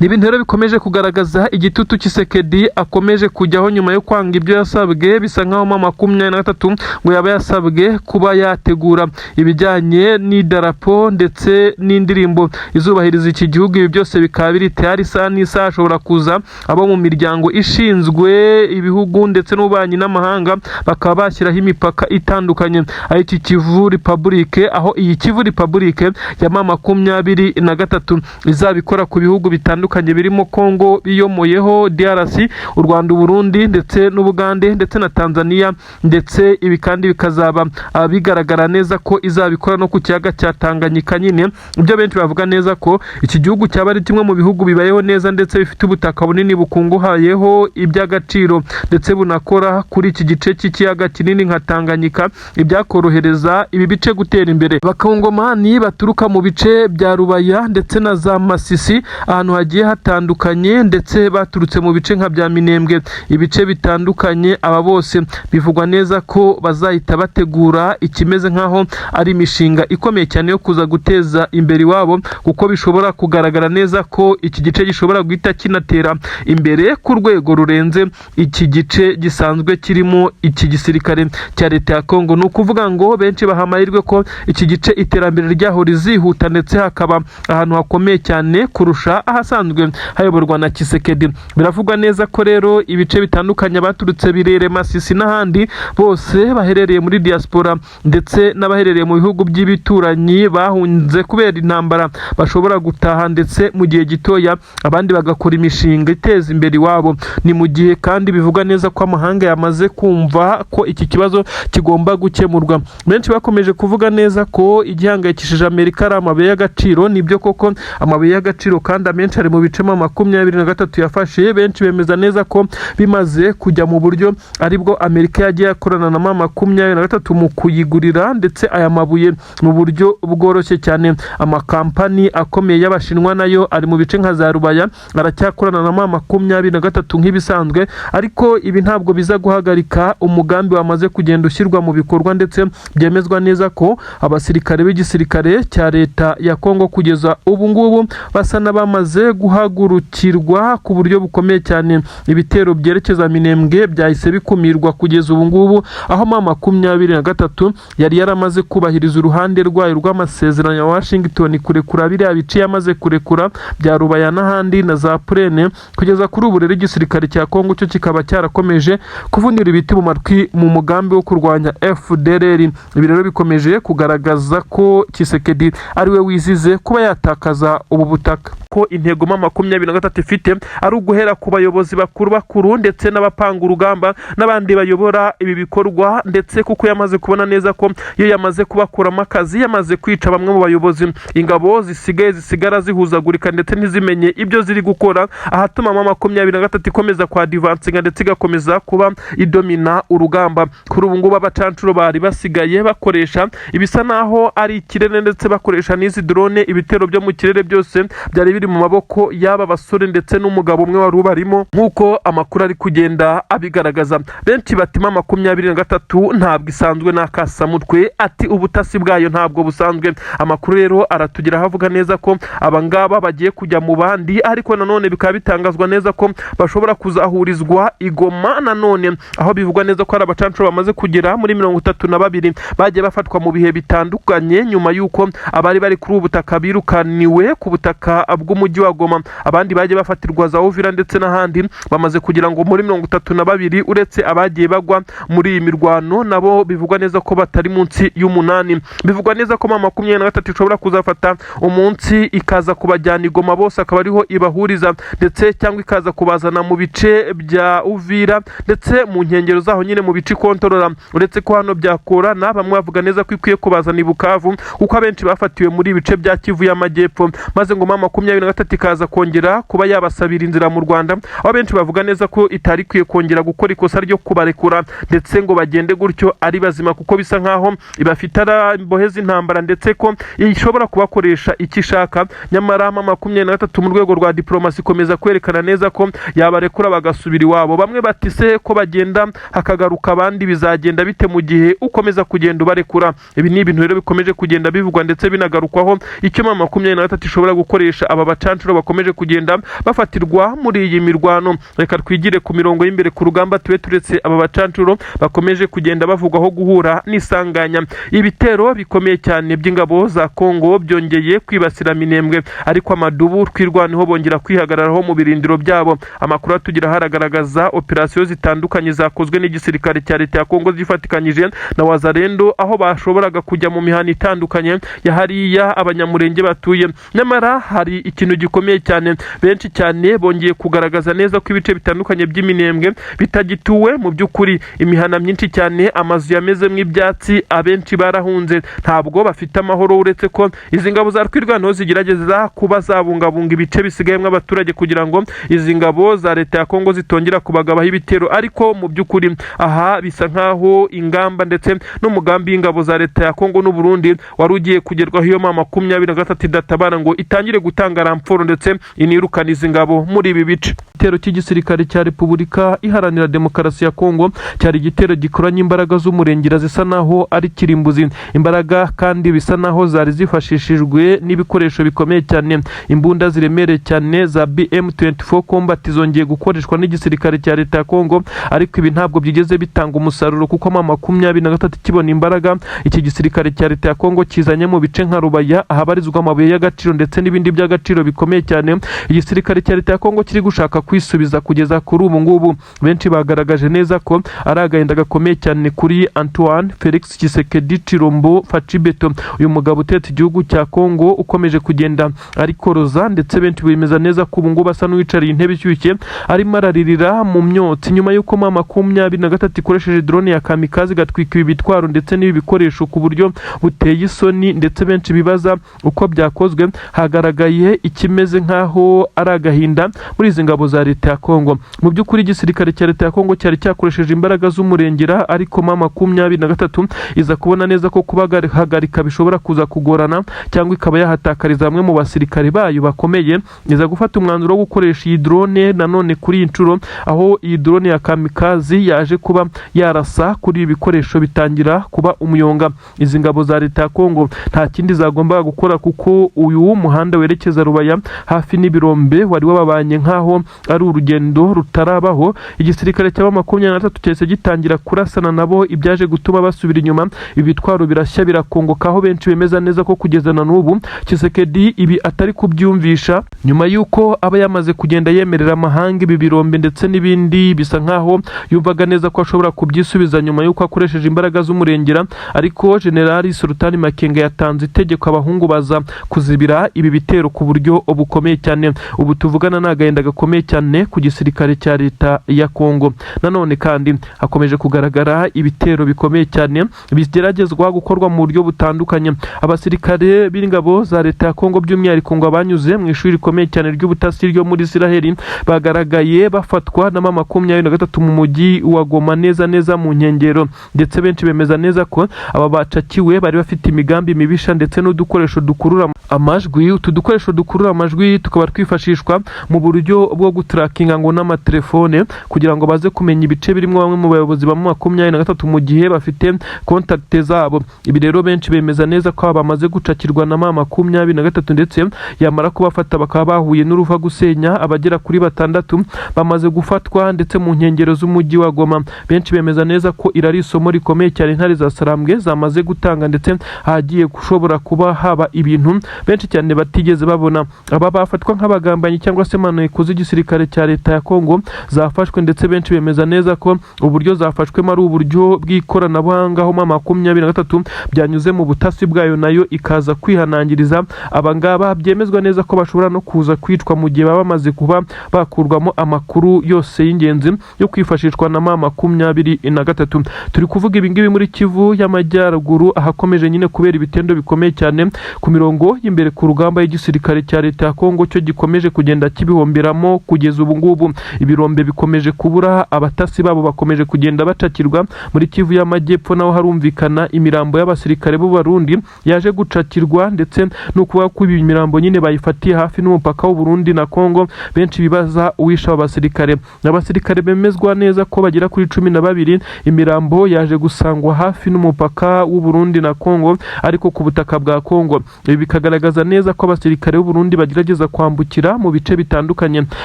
Speaker 1: Ni ibintu rero bikomeje kugaragaza igitutu Tshisekedi akomeje kujyaho nyuma yo kwanga ibyo yasabwe. Bisa nkaho mama 23 ngo yaba yasabwe kuba yategura ibijyanye n'idarapo ndetse n'indirimbo izubahiriza iki gihugu. Ibi byose bikaba biri tayari isaha n'isaha, ashobora kuza abo mu miryango ishinzwe ibihugu ndetse n'ububanyi n'amahanga bakaba bashyiraho imipaka itandukanye. Iki Kivu Republic, aho iyi Kivu Republic ya mama 23 izabikora ku bihugu bitandukanye birimo Kongo biyomoyeho, DRC, u Rwanda, Burundi ndetse n'Ubugande ndetse na Tanzania, ndetse ibi kandi bikazaba bigaragara neza ko izabikora no ku kiyaga cya Tanganyika. Nyine ibyo benshi bavuga neza ko iki gihugu cyaba ari kimwe mu bihugu bibayeho neza ndetse bifite ubutaka bunini bukunguhayeho iby'agaciro, ndetse bunakora kuri iki gice cy'ikiyaga kinini nka Tanganyika, ibyakorohereza ibi bice gutera imbere. Abakongomani baturuka mu bice bya Rubaya ndetse na za Masisi, ahantu hagiye hatandukanye, ndetse baturutse mu bice nka bya Minembwe, ibice bitandukanye, aba bose bivugwa neza ko bazahita bategura ikimeze nkaho ari imishinga ikomeye cyane yo kuza guteza imbere iwabo, kuko bishobora kugaragara neza ko iki gice gishobora guhita kinatera imbere ku rwego rurenze iki gice gisanzwe kirimo iki gisirikare cya leta ya Kongo. Ni ukuvuga ngo benshi bahamahirwe ko iki gice iterambere ryaho rizihuta ndetse hakaba ahantu hakomeye cyane kurusha ahasanzwe hayoborwa na Tshisekedi. Biravugwa neza ko rero ibice bitandukanye baturutse Birere, Masisi n'ahandi bose baherereye muri diaspora ndetse n'abaherereye mu bihugu by'ibituranyi bahunze kubera intambara bashobora gutaha ndetse mu gihe gitoya, abandi bagakora imishinga iteza imbere iwabo. Ni mu gihe kandi bivugwa neza ko amahanga yamaze kumva ko iki kibazo kigomba gukemurwa. Benshi bakomeje kuvuga neza ko igihangayikishije Amerika ari amabuye y'agaciro. Nibyo koko amabuye y'agaciro kandi amenshi ari mu bice 23 yafashe. Benshi bemeza neza ko bimaze kujya mu buryo aribwo Amerika yagiye akorana na mama 23 mu kuyigurira ndetse aya mabuye mu buryo bworoshye cyane. Amakampani akomeye y'Abashinwa nayo ari mu bice nka za Rubaya aracyakorana na mama 23 nk'ibisanzwe, ariko ibi ntabwo biza guhagarika umugambi wamaze kugenda ushyirwa mu bikorwa, ndetse byemezwa neza ko abasirikare b'igisirikare cya leta ya Kongo kugeza ubu ngubu basa n'abamaze guhagurukirwa ku buryo bukomeye cyane. Ibitero byerekeza Minembwe byahise bikumirwa kugeza ubu ngubu, aho mama 23 yari yaramaze kubahiriza uruhande rwayo rw'amasezerano ya Washington kurekura biriya bice yamaze kurekura bya Rubaya n'ahandi na za Purene. Kugeza kuri ubu rero igisirikare cya Kongo cyo kikaba cyarakomeje kuvunira ibiti mu matwi mu mugambi wo kurwanya FDLR. Ibi rero bikomeje kugaragaza ko Tshisekedi ari we wizize kuba yatakaza ubu butaka, ko intego mama 23 ifite ari uguhera ku bayobozi bakuru ndetse n'abapanga urugamba n'abandi bayobora ibi bikorwa, ndetse kuko yamaze kubona neza ko iyo yamaze kubakuramo akazi, yamaze kwica bamwe mu bayobozi, ingabo zisigara zihuzagurika ndetse ntizimenye ibyo ziri gukora, ahatuma mama 23 ikomeza kwa advancinga ndetse igakomeza kuba idomina urugamba. Kuri ubu ngubu abacancuro bari basigaye bakoresha ibisa naho ari ikirere ndetse bakoresha n'izi drone. Ibitero byo mu kirere byose byari biri mu maboko maboko y'aba basore ndetse n'umugabo umwe wari ubarimo nk'uko amakuru ari kugenda abigaragaza. Benshi batima 23 ntabwo isanzwe n'akasamutwe, ati ubutasi bwayo ntabwo busanzwe. Amakuru rero aratugira havuga neza ko abangaba bagiye kujya mu bandi, ariko nanone bikaba bitangazwa neza ko bashobora kuzahurizwa Igoma nanone, aho bivugwa neza ko ari abacancuro bamaze kugera muri 32 bagiye bafatwa mu bihe bitandukanye nyuma yuko abari bari kuri ubutaka birukaniwe ku butaka bw'umujyi wa Goma. Abandi bagiye bafatirwa za Uvira ndetse n'ahandi bamaze kugira ngo muri 32 uretse abagiye bagwa muri iyi mirwano nabo bivugwa neza ko batari munsi y'umunani. Bivugwa neza ko 23 ishobora kuzafata umunsi ikaza kubajyana Igoma bose akaba ariho ibahuriza, ndetse cyangwa ikaza kubazana mu bice bya Uvira ndetse mu nkengero zaho nyine mu bice kontorora. Uretse ko hano byakorana, bamwe bavuga neza ko ikwiye kubazana i Bukavu kuko abenshi bafatiwe muri ibice bya Kivu y'Amajyepfo, maze ngo 23 ikaza kongera kuba yabasabira inzira mu Rwanda, aho benshi bavuga neza ko itari kwiye kongera gukora ikosa ryo kubarekura ndetse ngo bagende gutyo ari bazima, kuko bisa nkaho ibafite imbohe z'intambara ndetse ko ishobora kubakoresha icyo ishaka. Nyamara 23 mu rwego rwa diplomasi komeza kwerekana neza ko yabarekura bagasubira iwabo. Bamwe batise ko bagenda hakagaruka abandi bizagenda bite mu gihe ukomeza kugenda ubarekura. Ibi ni ibintu rero bikomeje kugenda bivugwa ndetse binagarukwaho icyo 23 ishobora gukoresha aba bacancuro bakomeje kugenda bafatirwa muri iyi mirwano. Reka twigire ku mirongo y'imbere ku rugamba tube turetse aba bacancuro bakomeje kugenda bavugwaho guhura n'isanganya. Ibitero bikomeye cyane by'ingabo za Kongo byongeye kwibasira Minembwe, ariko amadubu twirwaniho bongera kwihagararaho mu birindiro byabo. Amakuru atugira haragaragaza operasiyo zitandukanye zakozwe n'igisirikare cya leta ya Kongo zifatikanyije na Wazalendo, aho bashoboraga kujya mu mihana itandukanye ya hariya abanyamurenge batuye. Nyamara hari ikintu gikomeye cyane, benshi cyane bongeye kugaragaza neza ko ibice bitandukanye by'Iminembwe bitagituwe mu by'ukuri. Imihana myinshi cyane, amazu yamezemo ibyatsi, abenshi barahunze, ntabwo bafite amahoro. Uretse ko izi ngabo za twirwanaho zigerageza kuba zabungabunga ibice bisigayemo abaturage kugira ngo izi ngabo za leta ya Kongo zitongera kubagabaho ibitero, ariko mu by'ukuri aha bisa nkaho ingamba ndetse n'umugambi w'ingabo za leta ya Kongo n'u Burundi wari ugiye kugerwaho iyo 23 idatabara ngo itangire gutanga ramforo ndetse inirukana izi ngabo muri ibi bice. Igitero cy'igisirikare cya Repubulika Iharanira Demokarasi ya Kongo cyari igitero gikoranye imbaraga z'umurengera zisa naho ari kirimbuzi, imbaraga kandi bisa naho zari zifashishijwe n'ibikoresho bikomeye cyane. Imbunda ziremereye cyane za BM24 Combat zongeye gukoreshwa n'igisirikare cya leta ya Kongo, ariko ibi ntabwo byigeze bitanga umusaruro kuko 23 kibona imbaraga iki gisirikare cya leta ya Kongo kizanye mu bice nka Rubaya ahabarizwa amabuye y'agaciro ndetse n'ibindi by'agaciro bikomeye cyane. Igisirikare cya leta ya Kongo kiri gushaka kwisubiza kugeza kuri ubu ngubu. Benshi bagaragaje neza ko ari agahinda gakomeye cyane kuri Antoine Felix Tshisekedi Chilombo Facibeto, uyu mugabo utetse igihugu cya Kongo ukomeje kugenda ari koroza, ndetse benshi bemeza neza ko ubu ngubu asa n'uwicariye intebe ishyushye arimo araririra mu myotsi nyuma y'uko 23 ikoresheje drone ya kamikaze gatwika ibi bitwaro ndetse n'ibi bikoresho ku buryo buteye isoni, ndetse benshi bibaza uko byakozwe. Hagaragaye ikimeze nkaho ari agahinda muri izi ngabo za leta ya Kongo. Mu by'ukuri igisirikare cya leta ya Kongo cyari cyakoresheje imbaraga z'umurengera, ariko 23 iza kubona neza ko kubahagarika bishobora kuza kugorana cyangwa ikaba yahatakariza bamwe mu basirikare bayo bakomeye. Iza gufata umwanzuro wo gukoresha iyi drone nanone kuri iyi nshuro, aho iyi drone ya kamikazi yaje kuba yarasa kuri ibi bikoresho bitangira kuba umuyonga. Izi ngabo za leta ya Kongo nta kindi zagombaga gukora kuko uyu muhanda werekeza Rubaya hafi n'ibirombe wari wababanye nkaho ari urugendo rutarabaho. Igisirikare cya 23 cyese gitangira kurasana nabo, ibyaje gutuma basubira inyuma. Ibi bitwaro birashya birakongoka, aho benshi bemeza neza ko kugeza na n'ubu Tshisekedi ibi atari kubyumvisha, nyuma yuko aba yamaze kugenda yemerera amahanga ibi birombe ndetse n'ibindi. Bisa nkaho yumvaga neza ko ashobora kubyisubiza nyuma yuko akoresheje imbaraga z'umurengera, ariko Generali Sultani Makenga yatanze itegeko abahungu baza kuzibira ibi bitero ku buryo bukomeye cyane. Ubu tuvugana n'agahinda gakomeye cyane cyane ku gisirikare cya leta ya Kongo. Nanone kandi hakomeje kugaragara ibitero bikomeye cyane bigeragezwa gukorwa mu buryo butandukanye. Abasirikare b'ingabo za leta ya Kongo by'umwihariko ngo abanyuze mu ishuri rikomeye cyane ry'ubutasi ryo muri Israel bagaragaye bafatwa na M23 mu mujyi wa Goma neza mu nkengero, ndetse benshi bemeza neza ko aba bacakiwe bari bafite imigambi mibisha ndetse n'udukoresho dukurura amajwi. Utu dukoresho dukurura amajwi tukaba twifashishwa mu buryo bwo gutrakinga ngo n'amatelefone kugira ngo baze kumenya ibice birimo bamwe mu bayobozi ba M23 mu gihe bafite contact zabo. Ibi rero benshi bemeza neza ko bamaze gucakirwa na M23 ndetse yamara kubafata bakaba bahuye n'uruva gusenya abagera kuri 6 bamaze gufatwa ndetse mu nkengero z'umujyi wa Goma. Benshi bemeza neza ko irari isomo rikomeye cyane intare za Sarambwe zamaze gutanga ndetse hagiye gushobora kuba haba ibintu benshi cyane batigeze babona. Aba bafatwa nk'abagambanyi cyangwa se maneko z'igisirikare cya leta ya Kongo zafashwe, ndetse benshi bemeza neza ko uburyo zafashwemo ari uburyo bw'ikoranabuhanga aho M23 byanyuze mu butasi bwayo nayo ikaza kwihanangiriza abangaba. Byemezwa neza ko bashobora no kuza kwitwa mu gihe baba bamaze kuba bakurwamo amakuru yose y'ingenzi yo kwifashishwa na M23. Turi kuvuga ibingibi muri Kivu y'Amajyaruguru ahakomeje nyine kubera ibitendo bikomeye cyane ku mirongo y'imbere ku rugamba y'igisirikare cya leta ya Kongo cyo gikomeje kugenda kibihomberamo kugeza ubu ngubu. Ibirombe bikomeje kubura, abatasi babo bakomeje kugenda bacakirwa. Muri Kivu y'Amajyepfo naho harumvikana imirambo y'abasirikare b'u Burundi yaje gucakirwa, ndetse no kuba ko ibi mirambo nyine bayifatiye hafi n'umupaka w'u Burundi na Kongo. Benshi bibaza uwisha abasirikare. Abasirikare bemezwa neza ko bagera kuri 12 imirambo yaje gusangwa hafi n'umupaka w'u Burundi na Kongo ariko ku butaka bwa Kongo. Ibi bikagaragaza neza ko abasirikare b'u Burundi bagerageza kwambukira mu bice bitandukanye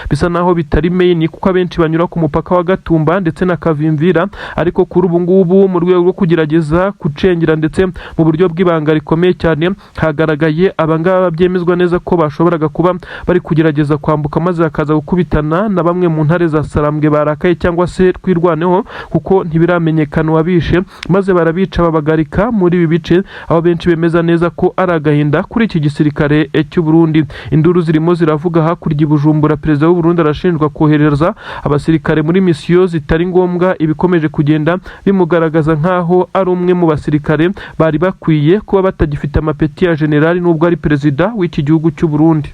Speaker 1: bisa naho bitari main, kuko abenshi banyura ku mupaka wa Gatumba ndetse na Kavimvira, ariko kuri ubu ngubu mu rwego rwo kugerageza kucengera ndetse mu buryo bw'ibanga rikomeye cyane hagaragaye abangaba byemezwa neza ko bashoboraga kuba bari kugerageza kwambuka maze akaza gukubitana na bamwe mu ntare za Sarambwe barakaye cyangwa se twirwaneho kuko ntibiramenyekana wabishe, maze barabica babagarika muri ibi bice. Aho benshi bemeza neza ko ari agahinda kuri iki gisirikare cy'u Burundi. Induru zirimo ziravuga hakurya i Bujumbura, perezida w'u Burundi arashinjwa kohereza abasirikare muri misiyo zitari ngombwa. Ibikomeje kugenda bimugaragaza nkaho ari umwe mu basirikare bari bakwiye kuba batagifite amapeti ya generali nubwo ari perezida w'iki gihugu cy'u Burundi.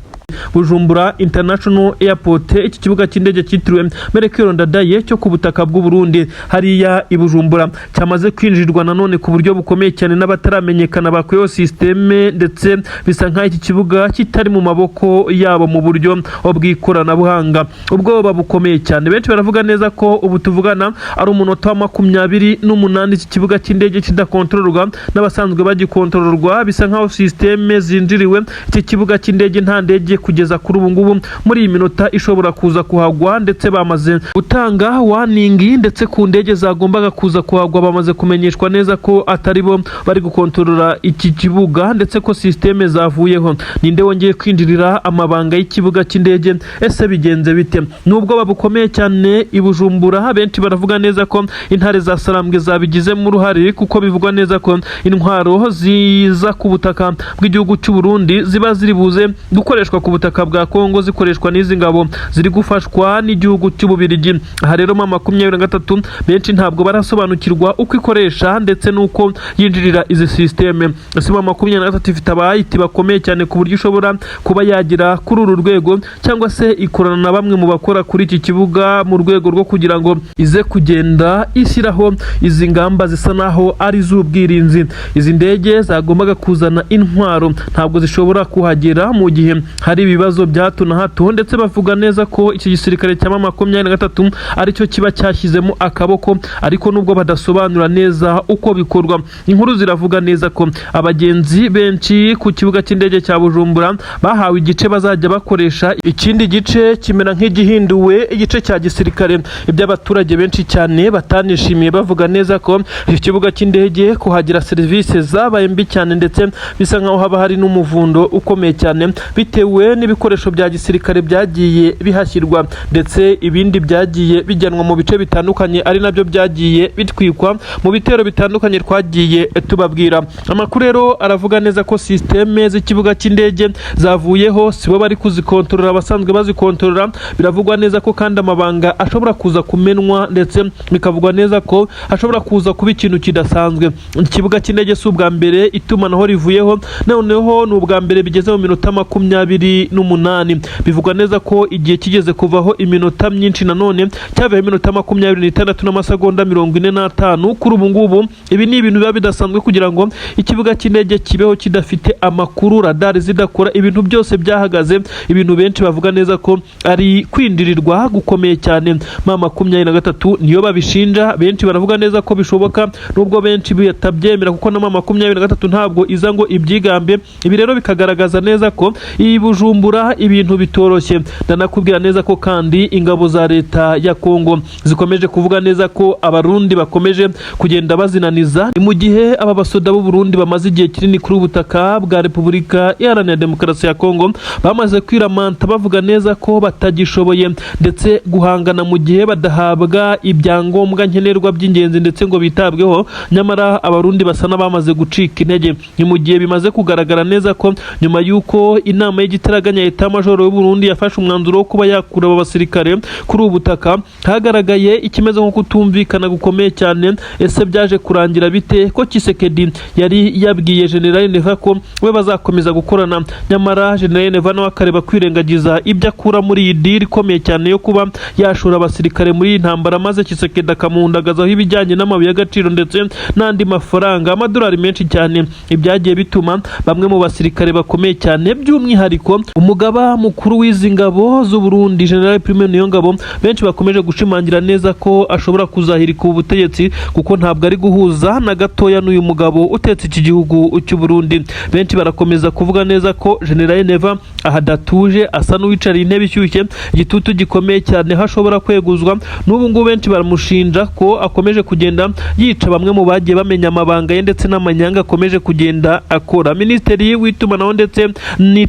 Speaker 1: Bujumbura International Airport, iki kibuga cy'indege cyitiriwe Melchior Ndadaye cyo ku butaka bw'u Burundi hariya i Bujumbura cyamaze kwinjirwa nanone ku buryo bukomeye cyane n'abataramenyekana bakuyeho systeme, ndetse bisa nkaho iki kibuga kitari mu maboko yabo mu buryo bw'ikoranabuhanga. Ubwoba bukomeye cyane, benshi baravuga neza ko ubu tuvugana ari umunota wa 28 iki kibuga cy'indege kidakontororwa n'abasanzwe bagikontororwa. Bisa nkaho systeme zinjiriwe iki kibuga cy'indege nta ndege kugeza kuri ubu ngubu muri iyi minota ishobora kuza kuhagwa, ndetse bamaze gutanga warning, ndetse ku ndege zagombaga kuza kuhagwa bamaze kumenyeshwa neza ko atari bo bari gukontorora iki kibuga, ndetse ko systeme zavuyeho. Ninde wongeye kwinjirira amabanga y'ikibuga cy'indege? Ese bigenze bite? Nubwo babukomeye cyane i Bujumbura, benshi baravuga neza ko intare za Sarambwe zabigizemo uruhare, kuko bivugwa neza ko intwaro ziza ku butaka bw'igihugu cy'u Burundi ziba ziri buze gukoreshwa ku butaka bwa Kongo zikoreshwa n'izi ngabo ziri gufashwa n'igihugu cy'Ububirigi. Aha rero M23 benshi ntabwo barasobanukirwa uko ikoresha ndetse nuko yinjirira izi systeme. M23 ifite abayiti bakomeye cyane ku buryo ishobora kuba yagira kuri uru rwego, cyangwa se ikorana na bamwe mu bakora kuri iki kibuga mu rwego rwo kugira ngo ize kugenda ishyiraho izi ngamba zisa naho ari z'ubwirinzi. Izi ndege zagombaga kuzana intwaro ntabwo zishobora kuhagera mu gihe hari ibibazo bya hato na hato, ndetse bavuga neza ko iki gisirikare cya M23 aricyo kiba cyashyizemo akaboko, ariko nubwo badasobanura neza uko bikorwa. Inkuru ziravuga neza ko abagenzi benshi ku kibuga cy'indege cya Bujumbura bahawe igice bazajya bakoresha, ikindi gice kimera nk'igihinduwe igice cya gisirikare. Iby'abaturage benshi cyane batanishimiye bavuga neza ko iki kibuga cy'indege kuhagira serivisi zabaye mbi cyane, ndetse bisa nkaho haba hari n'umuvundo ukomeye cyane bitewe yewe n'ibikoresho bya gisirikare byagiye bihashyirwa ndetse ibindi byagiye bijyanwa mu bice bitandukanye ari nabyo byagiye bitwikwa mu bitero bitandukanye twagiye tubabwira. Amakuru rero aravuga neza ko systeme z'ikibuga cy'indege zavuyeho, sibo bari kuzikontorora, abasanzwe bazikontorora. Biravugwa neza ko kandi amabanga ashobora kuza kumenwa ndetse bikavugwa neza ko ashobora kuza kuba ikintu kidasanzwe. Ikibuga cy'indege si ubwa mbere itumanaho rivuyeho, noneho ni ubwa mbere bigeze mu minota 28. Bivugwa neza ko igihe kigeze kuvaho iminota myinshi, nanone cyavuye iminota 26 n'amasegonda 45. Kuri ubu ngubu ibi ni ibintu biba bidasanzwe kugira ngo ikibuga cy'indege kibeho kidafite amakuru, radar zidakora, ibintu byose byahagaze. Ibintu benshi bavuga neza ko ari kwindirirwa gukomeye cyane. 23 niyo babishinja, benshi baravuga neza ko bishoboka nubwo benshi batabyemera kuko na 23 ntabwo iza ngo ibyigambe. Ibi rero bikagaragaza neza ko iyi Bujumbura ibintu bitoroshye. Ndanakubwira neza ko kandi ingabo za leta ya Kongo zikomeje kuvuga neza ko abarundi bakomeje kugenda bazinaniza, mu gihe aba basoda b'u Burundi bamaze igihe kinini kuri ubutaka bwa Repubulika Iharanira Demokarasi ya Kongo bamaze kwiramanta bavuga neza ko batagishoboye ndetse guhangana mu gihe badahabwa ibyangombwa nkenerwa by'ingenzi ndetse ngo bitabweho. Nyamara abarundi basa n'abamaze gucika intege, ni mu gihe bimaze kugaragara neza ko nyuma y'uko inama y'igitaraganya Etat Major y'u Burundi yafashe umwanzuro wo kuba yakura aba basirikare kuri ubutaka, hagaragaye ikimeze nko kutumvikana gukomeye cyane. Ese byaje kurangira bite ko Tshisekedi yari yabwiye General Neva ko we bazakomeza gukorana, nyamara General Neva nawe akareba kwirengagiza ibyo akura muri iyi deal ikomeye cyane yo kuba yashora abasirikare muri iyi ntambara, maze Tshisekedi akamuhundagazaho ibijyanye n'amabuye y'agaciro ndetse n'andi mafaranga, amadolari menshi cyane. Ibyagiye bituma bamwe mu basirikare bakomeye cyane, by'umwihariko umugaba mukuru w'izi ngabo z'u Burundi General Prime Niyongabo, benshi bakomeje gushimangira neza ko ashobora kuzahirika ubutegetsi kuko ntabwo ari guhuza na gatoya n'uyu mugabo utetse iki gihugu cy'u Burundi. Benshi barakomeza kuvuga neza ko General Neva ahadatuje, asa n'uwicariye intebe ishyushye, igitutu gikomeye cyane hashobora kweguzwa. N'ubu ngubu benshi baramushinja ko akomeje kugenda yica bamwe mu bagiye bamenya amabanga ye ndetse n'amanyanga akomeje kugenda akora. Minisitiri w'itumanaho ndetse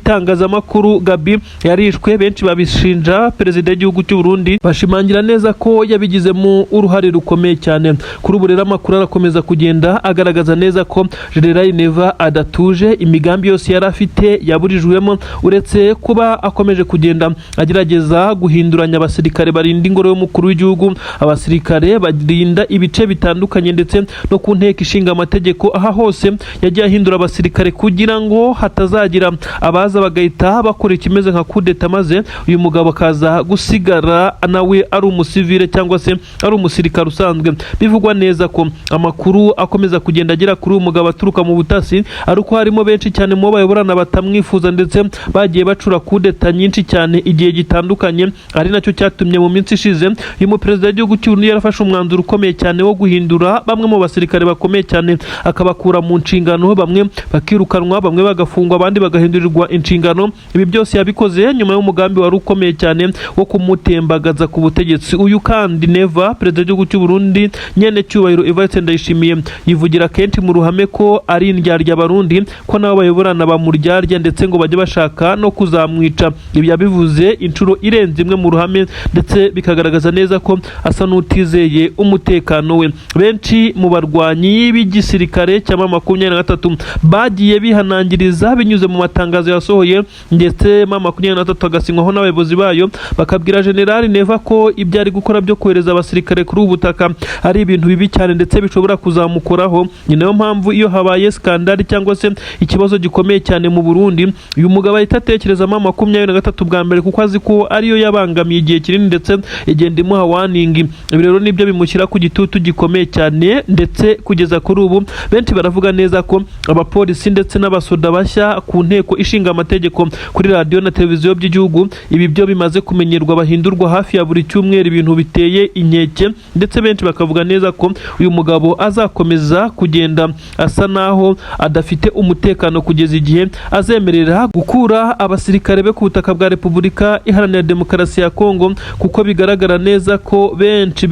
Speaker 1: n'itangazamakuru Gabi yarishwe, benshi babishinja perezida w'igihugu cy'u Burundi, bashimangira neza ko yabigizemo uruhare rukomeye cyane. Kuri ubu rero amakuru arakomeza kugenda agaragaza neza ko General Neva adatuje, imigambi yose yari afite yaburijwemo, uretse kuba akomeje kugenda agerageza guhinduranya abasirikare barinda ingoro y'umukuru w'igihugu, abasirikare barinda ibice bitandukanye ndetse no ku nteko ishinga amategeko. Aha hose yagiye ahindura abasirikare kugira ngo hatazagira abaza bagahita bakora ikimeze nka kudeta, maze uyu mugabo akaza gusigara nawe ari umusivile cyangwa se ari umusirikare usanzwe. Bivugwa neza ko amakuru akomeza kugenda agera kuri uyu mugabo aturuka mu butasi, ariko harimo benshi cyane mu bayoborana batamwifuza ndetse bagiye bacura kudeta nyinshi cyane igihe gitandukanye. Ari nacyo cyatumye mu minsi ishize uyu muperezida w'igihugu cy'u Burundi yarafashe umwanzuro ukomeye cyane wo guhindura bamwe mu basirikare bakomeye cyane, akabakura mu nshingano, bamwe bakirukanwa, bamwe bagafungwa, abandi bagahindurirwa inshingano. Ibi byose yabikoze nyuma y'umugambi wari ukomeye cyane wo kumutembagaza ku butegetsi. Uyu kandi Neva, perezida w'igihugu cy'u Burundi nyene cyubahiro Evariste Ndayishimiye, yivugira kenshi mu ruhame ko ari indyarya abarundi, ko nabo bayoborana bamuryarya ndetse ngo bajye bashaka no kuzamwica. Ibi yabivuze inshuro irenze imwe mu ruhame ndetse bikagaragaza neza ko asa n'utizeye umutekano we. Benshi mu barwanyi b'igisirikare cya 23 bagiye bihanangiriza binyuze mu matangazo yasohoye, ndetse 23 agasinywaho n'abayobozi bayo, bakabwira General Neva ko ibyo ari gukora byo kohereza abasirikare kuri ubutaka ari ibintu bibi cyane ndetse bishobora kuzamukoraho. Ni nayo mpamvu iyo habaye skandali cyangwa se ikibazo gikomeye cyane mu Burundi, uyu mugabo ahita atekereza 23 bwa mbere kuko azi ko ariyo yabangamiye igihe kinini ndetse igenda imuha warning. Ibi rero nibyo bimushyira ku gitutu gikomeye cyane, ndetse kugeza kuri ubu benshi baravuga neza ko abapolisi ndetse n'abasoda bashya ku nteko ishinga amategeko, kuri radio na televiziyo by'igihugu, ibi byo bimaze kumenyerwa, bahindurwa hafi ya buri cyumweru, ibintu biteye inkeke. Ndetse benshi bakavuga neza ko uyu mugabo azakomeza kugenda asa naho adafite umutekano kugeza igihe azemerera gukura abasirikare be ku butaka bwa Repubulika Iharanira Demokarasi ya Kongo, kuko bigaragara neza ko benshi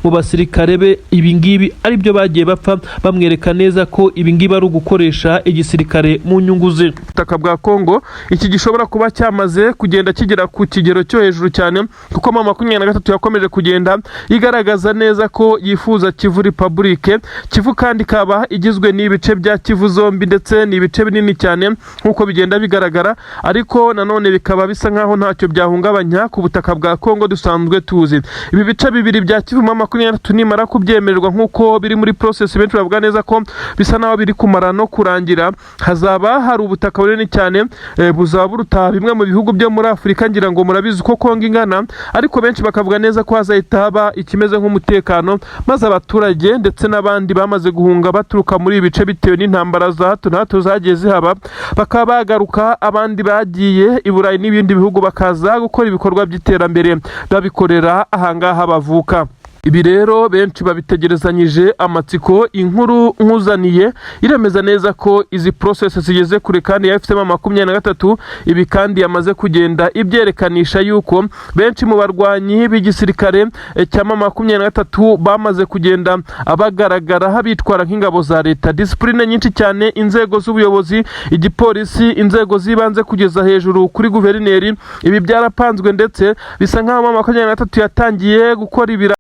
Speaker 1: mu basirikare be ibingibi ari byo bagiye bapfa, bamwereka neza ko ibingibi ari ugukoresha igisirikare mu nyungu ze. Ubutaka bwa Kongo ko iki gishobora kuba cyamaze kugenda kigera ku kigero cyo hejuru cyane, kuko M23 yakomeje kugenda igaragaza neza ko yifuza Kivu Republique. Kivu kandi ikaba igizwe n'ibice bya Kivu zombi, ndetse ni ibice binini cyane nk'uko bigenda bigaragara, ariko nanone bikaba bisa nkaho ntacyo byahungabanya ku butaka bwa Kongo dusanzwe tuzi. Ibi bice bibiri bya Kivu M23 nimara kubyemererwa nk'uko biri muri process, benshi bavuga neza ko bisa naho biri kumara no kurangira, hazaba hari ubutaka bunini cyane buzaba buruta bimwe mu bihugu byo muri Afurika. Ngira ngo murabizi ko Kongo ingana, ariko benshi bakavuga neza ko hazahita haba ikimeze nk'umutekano, maze abaturage ndetse n'abandi bamaze guhunga baturuka muri ibi bice bitewe n'intambara za hato na hato zagiye zihaba, bakaba bagaruka, abandi bagiye i Burayi n'ibindi bihugu bakaza gukora ibikorwa by'iterambere babikorera ahangaha bavuka. Ibi rero benshi babitegerezanyije amatsiko. Inkuru nkuzaniye iremeza neza ko izi process zigeze kure kandi ya M23 ibi kandi yamaze kugenda ibyerekananisha yuko benshi mu barwanyi b'igisirikare cya M23 bamaze kugenda abagaragara habitwara nk'ingabo za leta. Discipline nyinshi cyane, inzego z'ubuyobozi, igipolisi, inzego zibanze kugeza hejuru kuri guverineri, ibi byarapanzwe ndetse bisa nkaho M23 yatangiye gukora ibira